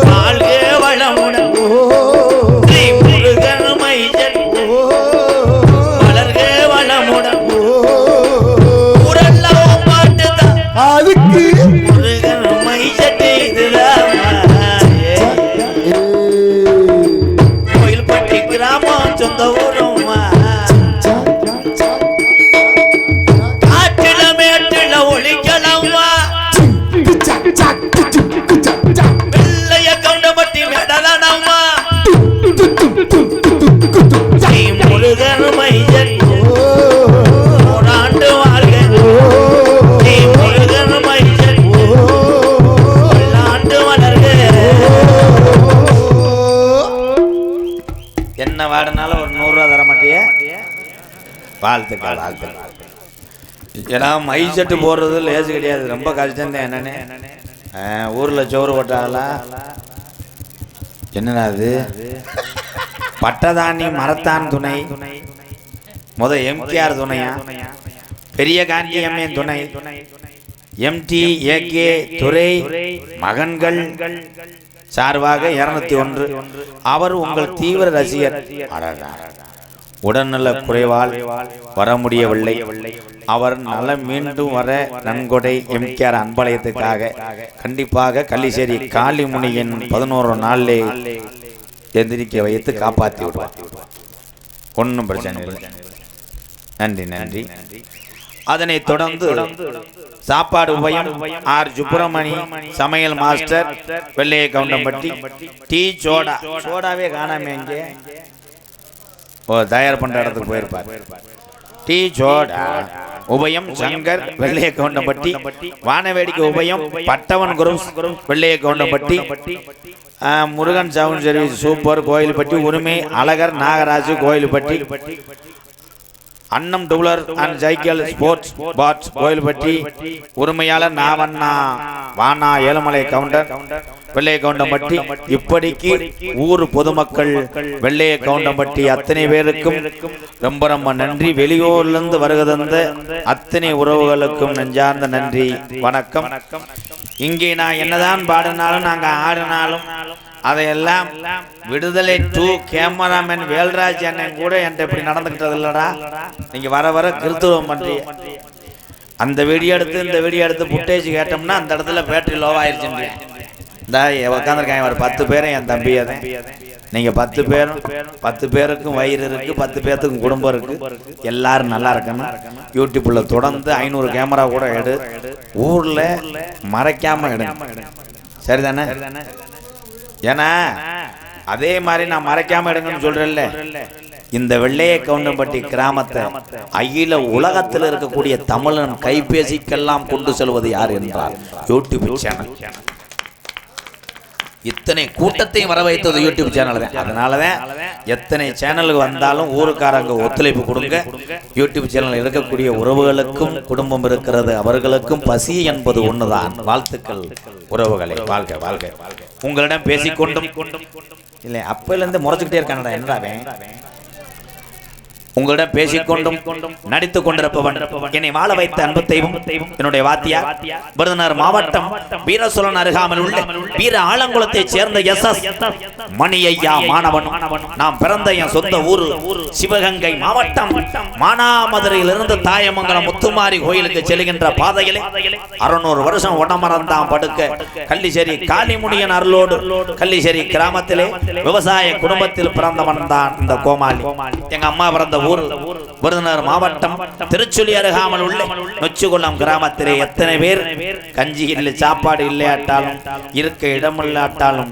வாழ்க வளமுடன். ஸ்ரீ முருகன் மைசன் வளர்க வளமுடன். ஊரெல்லாம் பாட்டுதான் அதுக்கு முருகன் மைசட்டு இதுதான். கோயில்பட்டி கிராமம் சொந்த ஊருமா காட்டில மேட்டில ஒளிக்கலாமா வெள்ளைய கவுண்டபட்டி மேடலானம்மா ஸ்ரீ முருகன் மைசன் ஓராண்டு வாழ்க. ஸ்ரீ முருகன் மைசன் பல்லாண்டு வளர்க. என்ன வாடினாலும் ஒரு 100 ரூபா தர மாட்டியே. வாழ்த்துக்கள் வாழ்த்துக்கள். ஏன்னா மை செட்டு போடுறது லேசு கிடையாது, ரொம்ப கஷ்டம்தான். என்னன்னே ஊரில் சோறு போட்டாங்களா என்னடா அது? பட்டதானி மரத்தான் துணை எம்கேஆர் துணையா, பெரிய காந்தி எம்ஏன் துணை, எம்டி ஏகே துரை மகன்கள் சார்பாக 201. அவர் உங்கள் தீவிர ரசிகர். உடல்நல குறைவால் வர முடியவில்லை. அவர் நலம் மீண்டும் வர நன்கொடை எம்கேஆர் அன்பலயத்துக்காக கண்டிப்பாக கள்ளிச்சேரி காளிமுனியின் 11 நாளிலே எந்திரிக்க வைத்து காப்பாற்றி விடுவார். ஒன்றும் பிரச்சனை இல்லை. நன்றி நன்றி. அதனைத் தொடர்ந்து சாப்பாடு உபயம் ஆர் சுப்பிரமணி சமையல் மாஸ்டர் வெள்ளைய கவுண்டம்பட்டி. டீ சோடா சோடாவே காணாம எங்கே தயார் பண்ற இடத்துக்கு போயிருப்பார். டீ சோடா உபயம் சங்கர் வெள்ளைய கவுண்டம்பட்டி. வானவேடிக்கை உபயம் பட்டவன் groups Vellaiya Goundampatti. Murugan sound service super Kovilpatti. உரிமை அழகர் நாகராஜு கோயில்பட்டி. அன்னம் டூலர் and cycle sports parts Kovilpatti. உரிமையாளர் நாவண்ணா வானா ஏழுமலை கவுண்டர் வெள்ளைய கவுண்டம்பட்டி. இப்படிக்கு ஊர் பொதுமக்கள் வெள்ளைய கவுண்டம்பட்டி அத்தனை பேருக்கும் ரொம்ப ரொம்ப நன்றி. வெளியூர்லேருந்து வருகதந்த அத்தனை உறவுகளுக்கும் நெஞ்சார்ந்த நன்றி வணக்கம். இங்கே நான் என்னதான் பாடினாலும் நாங்கள் ஆடினாலும் அதையெல்லாம் விடுதலை 2 கேமராமேன் வேல்ராஜ் அண்ணன் கூட என்கிட்ட இப்படி நடந்துக்கிட்டது இல்லடா. நீங்க வர வர கிருத்துவம் பண்றீங்க. அந்த வீடியோ எடுத்து இந்த வீடியோ எடுத்து புட்டேஜ் கேட்டோம்னா அந்த இடத்துல பேட்டரி லோவாயிருச்சு. இந்த உட்காந்துருக்காங்க ஒரு 10 பேரும் என் தம்பி. அதை நீங்க 10 பேரும் 10 பேருக்கும் வயிறு இருக்கு, 10 பேர்த்துக்கும் குடும்பம் இருக்கு. எல்லாரும் நல்லா இருக்கணும். யூடியூப்ல தொடர்ந்து 500 கேமரா கூட எடு. ஊர்ல மறைக்காம எடுங்க. சரிதானே? ஏன்னா அதே மாதிரி நான் மறைக்காம எடுங்கன்னு சொல்றேன்ல. இந்த வெள்ளைய கவுண்டம்பட்டி கிராமத்தை அகில உலகத்தில் இருக்கக்கூடிய தமிழன் கைபேசிக்கெல்லாம் கொண்டு செல்வது யார் என்றால் யூடியூப் சேனல். இத்தனை கூட்டத்தையும் வர வைத்தது யூடியூப் சேனல் தான். அதனாலதான் எத்தனை சேனலுக்கு வந்தாலும் ஊருக்காரங்க ஒத்துழைப்பு கொடுங்க. யூடியூப் சேனல் இருக்கக்கூடிய உறவுகளுக்கும் குடும்பம் இருக்கிறது, அவர்களுக்கும் பசி என்பது ஒண்ணுதான். வாழ்த்துக்கள் உறவுகளை. வாழ்க வாழ்க. உங்களிடம் பேசிக்கொண்டும் இல்லை அப்பல இருந்து முறைச்சுக்கிட்டே இருக்கானடா. என்னடா உங்களிடம் பேசிக்கொண்டும் நடித்துக் கொண்டிருப்பவன் என்னை வாழ வைத்த அன்பு தெய்வம் என்னுடைய வாத்தியார் விருதுநகர் மாவட்டம் வீரசோழன் அருகாமல் உள்ள வீர ஆலங்குளத்தைச் சேர்ந்த SS மணியையா மாணவன். நாம் பிறந்த என் சொந்த ஊர் சிவகங்கை மாவட்டம் மானாமதுரையிலிருந்து தாயமங்கலம் முத்துமாரி கோயிலுக்கு செல்கின்ற பாதையிலே 600 வருஷம் உடமறந்தான் படுக்க கள்ளிசேரி காளிமுனியன் அருளோடு கள்ளிசேரி கிராமத்திலே விவசாய குடும்பத்தில் பிறந்தவன் தான் இந்த கோமாளி. எங்க அம்மா பிறந்த ஊர் விருதுநகர் மாவட்டம் திருச்சுழி அருகாமல் உள்ள நொச்சிகுளம் கிராமத்திலே எத்தனை பேர் கஞ்சி இல்லை சாப்பாடு இல்லையாட்டாலும் இருக்க இடமில்லாட்டாலும்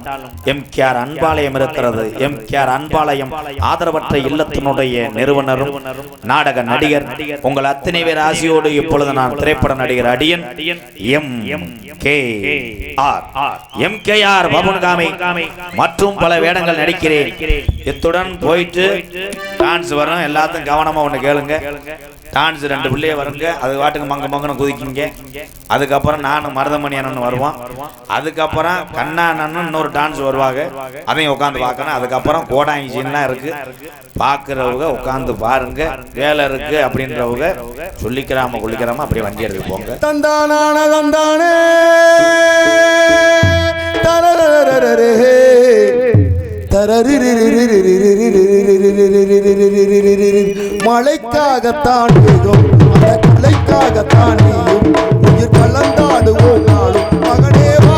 எம்கேஆர் அன்பாலயம் இருக்கிறது. எம்கேஆர் அன்பாலயம் ஆதரவற்ற இல்லத்தினுடைய நிறுவனரும் நாடக நடிகர் உங்கள் அத்தனை பேர் ஆசியோடு இப்பொழுது நான் திரைப்பட நடிகர் அடியன் எம்கேஆர் பபுன்காமை மற்றும் பல வேடங்கள் நடிக்கிறேன். இத்துடன் போயிட்டு டான்ஸ் வரும். எல்லாத்தையும் கவனமா ஒண்ணு கேளுங்க. டான்ஸ் 2 பிள்ளைய வருங்க. அது வாட்டுக்கு மங்க மங்கன்னு குதிக்குங்க. அதுக்கப்புறம் நானும் மருதமணி அண்ணன் வருவான். அதுக்கப்புறம் கண்ணா அண்ணன் இன்னொரு டான்ஸ் வருவாங்க. அதையும் உட்காந்து பார்க்கணும். அதுக்கப்புறம் கோடாங்கி சீன்லாம் இருக்கு. பார்க்குறவங்க உட்காந்து பாருங்க. வேலை இருக்கு அப்படின்றவங்க சொல்லிக்கிறாம கொள்ளிக்கிறாம அப்படியே வண்டி எடுத்து போங்க. தந்தானான தந்தானே மழைக்காகத்தான் மழைக்காகத்தான் உயிர் கலந்தாடுவோம் நாளும் மகனேவா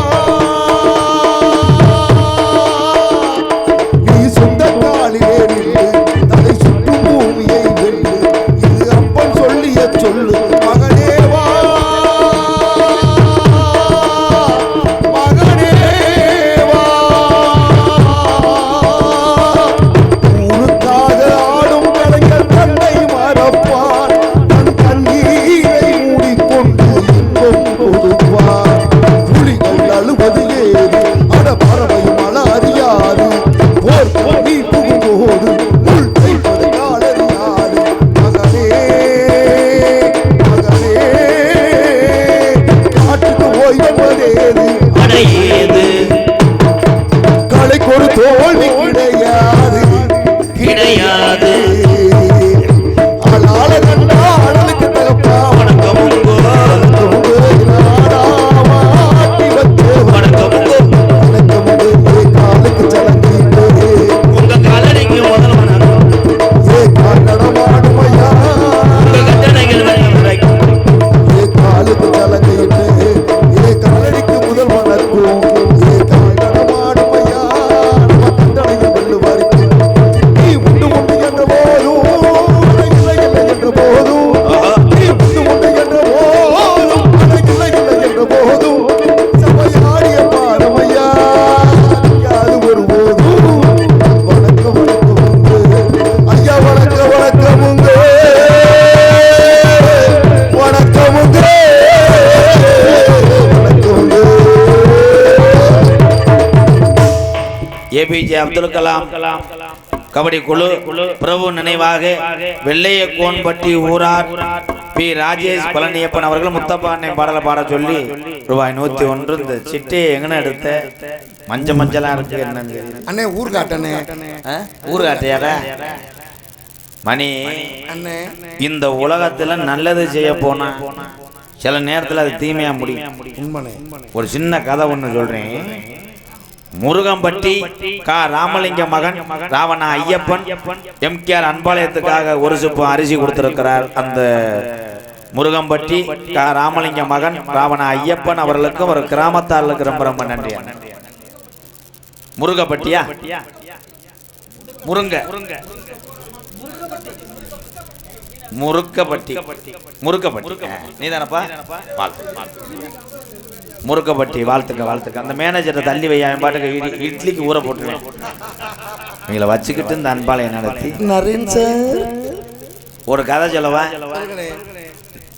நீ சொந்த காலிலே நின்று தலை சுற்றும் பூமியை வென்று இது அப்பன் சொல்லிய சொல்லு மகனேவா APJ அப்துல் கலாம் கபடி குழு பிரபு நினைவாக வெள்ளையக்கோன்பட்டி ஊரார் பி ராஜேஷ் பழனியப்பன் அவர்கள் முத்தப்பா அண்ணன் பாடலை பாட சொல்லி ரூபாய் 101. இந்த சிட்டே எங்கன்னு எடுத்த மஞ்சளா இருக்கு என்னன்னு அண்ணே ஊர்காட்டனே ஊர்காட்டையாடா மணி அண்ணே. இந்த உலகத்துல நல்லது செய்ய போனா சில நேரத்துல அது தீமையா முடியும். ஒரு சின்ன கதை ஒண்ணு சொல்றேன். முருகம்பட்டி கா ராமலிங்க மகன் ராவணா ஐயப்பன் எம்கேஆர் அன்பாலயத்துக்காக ஒரு சிப்பு அரிசி கொடுத்திருக்கிறார். அந்த முருகம்பட்டி கா ராமலிங்க மகன் ராவணா ஐயப்பன் அவர்களுக்கு ஒரு கிராமத்தாருக்கு ரொம்ப ரொம்ப நன்றி. முருகப்பட்டியா முருக்கப்பட்டி நீதானப்பா? முருக்கப்பட்டி வாழ்த்துக்க. அந்த மேனேஜரை தள்ளி வை. என் பாட்டுக்கு இட்லிக்கு ஊற போட்டுருவேன். நீங்களை வச்சுக்கிட்டு இந்த அன்பாலயம் நடத்தி ஒரு கதை சொல்லவா?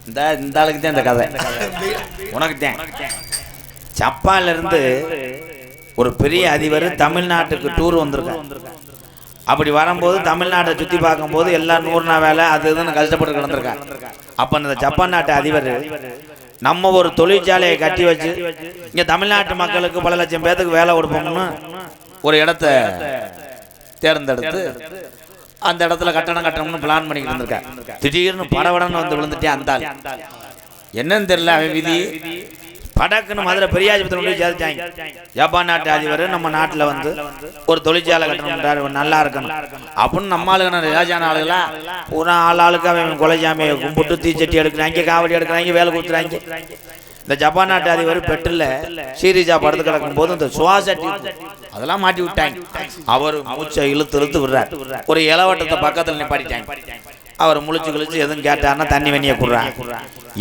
இந்த ஆளுக்கு தான் இந்த கதை, உனக்கு தான். ஜப்பான்ல இருந்து ஒரு பெரிய அதிபர் தமிழ்நாட்டுக்கு டூர் வந்திருக்காங்க. அப்படி வரும்போது தமிழ்நாட்டை சுற்றி பார்க்கும்போது எல்லாம் 100 நாள் வேலை அது இதுன்னு கஷ்டப்பட்டு கிடந்திருக்காங்க. அப்போ இந்த ஜப்பான் நாட்டு அதிபர் நம்ம ஒரு தொழிற்சாலையை கட்டி வச்சு இங்கே தமிழ்நாட்டு மக்களுக்கு பல லட்சம் பேருக்கு வேலை கொடுப்போம்னு ஒரு இடத்த தேர்ந்தெடுத்து அந்த இடத்துல கட்டணம்னு பிளான் பண்ணிக்கிட்டு இருந்திருக்கேன். திடீர்னு படவடன்னு வந்து விழுந்துட்டேன். அந்த ஆள் என்னன்னு தெரியல, அவன் விதி படக்குன்னு மதுரை பெரியாஜபத்தில் கொண்டு சேர்த்தாங்க. ஜப்பான் நாட்டு அதிபர் நம்ம நாட்டில் வந்து ஒரு தொழிற்சாலை கட்டணும், நல்லா இருக்கணும் அப்படின்னு நம்ம ஆளுங்க ராஜான ஆளுகளா பூரா ஆளுக்கு அவன் கொலைஜாமியை கும்பிட்டு தீச்சட்டி எடுக்கிறாங்க, காவடி எடுக்கிறாங்க, வேலை கொடுத்துறாங்க. இந்த ஜப்பான் நாட்டு அதிபர் பெட்டில் சீரியஸா படுத்து கிடக்கும் போது இந்த சுவாச அதெல்லாம் மாட்டி விட்டாங்க. அவர் மூச்சை இழுத்து விடுறார். ஒரு இளவட்டத்தை பக்கத்தில் நிப்பாட்டிட்டாங்க. அவர் முழிச்சு கிழிச்சு எதுவும் கேட்டாருன்னா தண்ணி வெண்ணியை கொடுறான்.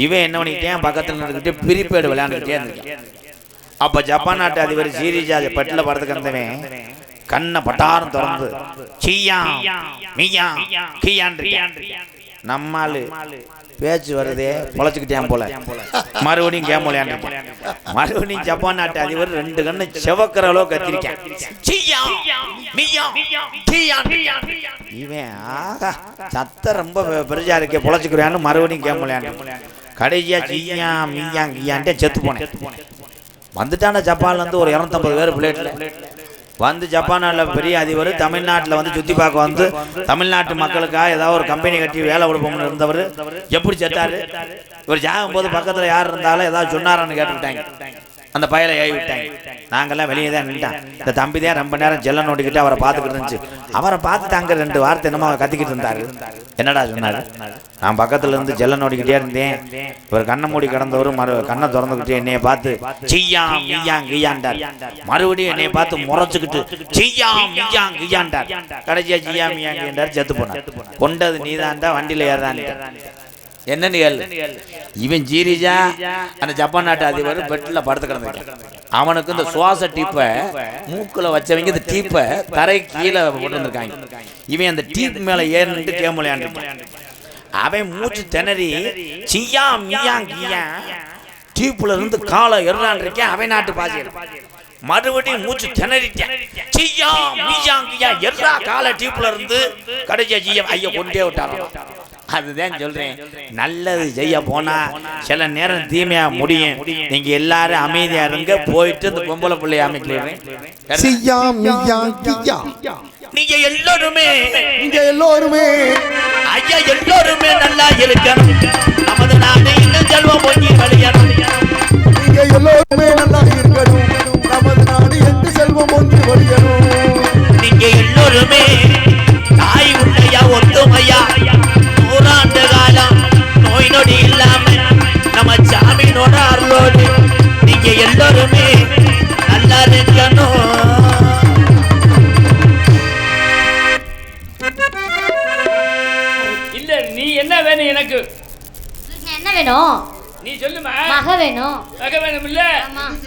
இவன் என்ன பண்ணிக்கிட்டேன், பக்கத்தில் நின்றுக்கிட்டே பிரிப்பேடு விளையாண்டுக்கிட்டே இருந்திருக்கேன். அப்போ ஜப்பான் நாட்டு அதிபர் சீரியஸா பெட்டில் படுத்து கிடந்தவன் கண்ணை பட்டாரம் திறந்து சீயா மீயா கீயான் நம்மாலு பேச்சு வருதே பொழைச்சிக்கிட்டேன் போல மறுபடியும் கேம் விளையாண்டு மறுபடியும் ஜப்பான் நாட்டு அதிபர் 2 கண்ணு செவக்கிற அளவு கத்திருக்கேன். இவன் ஆகா சத்த ரொம்ப பெருசா இருக்கே பொழைச்சிக்கிறான்னு மறுபடியும் கேம் விளையாண்டு கடைசியா சீயா மீயா கீயான்ட்டே செத்து போனேன். வந்துட்டான ஜப்பான்ல இருந்து ஒரு 250 பேர் பிளேட்ல வந்து ஜப்பானில் பெரிய அதிபர் தமிழ்நாட்டில் வந்து சுற்றி பார்க்க வந்து தமிழ்நாட்டு மக்களுக்காக ஏதாவது ஒரு கம்பெனி கட்டி வேலை கொடுப்போம்னு இருந்தவர் எப்படி செத்தாரு? இவர் ஜாகும்போது பக்கத்தில் யார் இருந்தாலும் ஏதாவது சொன்னாரான்னு கேட்டுவிட்டாங்க. அந்த பயலை ஏறி விட்டாங்க. நாங்கள்லாம் வெளியே தான் நின்ட்டான். இந்த தம்பி தான் ரொம்ப நேரம் ஜெல்ல நோட்டிக்கிட்டு அவரை பார்த்துக்கிட்டு இருந்துச்சு. அவரை பார்த்துட்டாங்க 2 வார்த்தை என்னமோ அவர் கத்திக்கிட்டு இருந்தாரு. என்னடா சொன்னாரு? நான் பக்கத்துல இருந்து ஜெல்ல நோட்டிக்கிட்டே இருந்தேன். இவர் கண்ணை மூடி கிடந்தவரும் கண்ணை திறந்துக்கிட்டு என்னைய பார்த்து செய்யா மீயா கியாண்டார். மறுபடியும் என்னைய பார்த்து முறைச்சுக்கிட்டு செய்யா மீயா கியாண்டார். கடைசியா செய்யா மீயா கியாண்டார், செத்து போனார். கொண்டது நீதான்டா, வண்டியில ஏறான். என்னன்னு கேளு. இவன் ஜீரிஜா அந்த ஜப்பான் நாட்டு அதிபர் பெட்டில் படுத்து கிடந்திருக்கான். அவனுக்கு இந்த சுவாச டீப்பை மூக்குல வச்சவங்க இந்த டீப்பை தரை கீழே போட்டு வந்திருக்காங்க. இவன் அந்த டீப் மேல ஏறிட்டு கேம் விளையாண்டுருக்கான். அவன் மூச்சு திணறி சியா மியா கியா டீப்ல இருந்து காலை எறான் இருக்கேன். அவன் நாட்டு பாசியல் மறுபடியும் மூச்சு திணறிட்டேன். சியா மியா கியா எறா காலை டீப்ல இருந்து கடைசியா ஜியா ஐயா கொண்டே விட்டாரோ. அதுதான் சொல்றேன், நல்லது செய்ய போனா சில நேரம் தீமையா முடியும். நீங்க எல்லாரும் அமைதியா இருங்க. போயிட்டு இந்த பொம்பளை பிள்ளைய அமைக்கிறேன். நீங்க எல்லோருமே ஐயா எல்லோருமே நல்லா இருக்கணும். நமது நாடு இன்னும் செல்வம் பொங்கி வழியணும். நீங்க எல்லோருமே நல்லா இருக்கணும். நமது நாடு எங்கு செல்வம் பொங்கி வழியணும். நீங்க எல்லோருமே தாய் உண்மையா ஒத்துமையா 100 ஆண்டு காலம் நோய் நொடி இல்லாம நம்ம சாமியினோட அருளோடு நீங்க எல்லோருமே நல்லா இருக்கணும். இல்ல நீ என்ன வேணும்? எனக்கு என்ன வேணும்? நீ சொல்லுமா. மக வேணும். மக வேணும் இல்ல?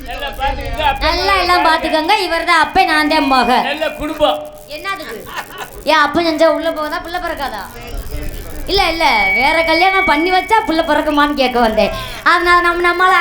நல்லா பாத்துக்கங்க. நல்லா எல்லாம் பாத்துக்கங்க. இவர்தான் அப்ப, நான் தான் மக. நல்ல குடும்பம். என்னதுக்கு? ஏன் அப்ப செஞ்சா உள்ள போவதா புள்ள பிறக்காதா? இல்ல இல்ல, வேற கல்யாணம் பண்ணி வச்சா புள்ள பிறக்குமான்னு கேட்க வந்தேன். அதனால நம்மளால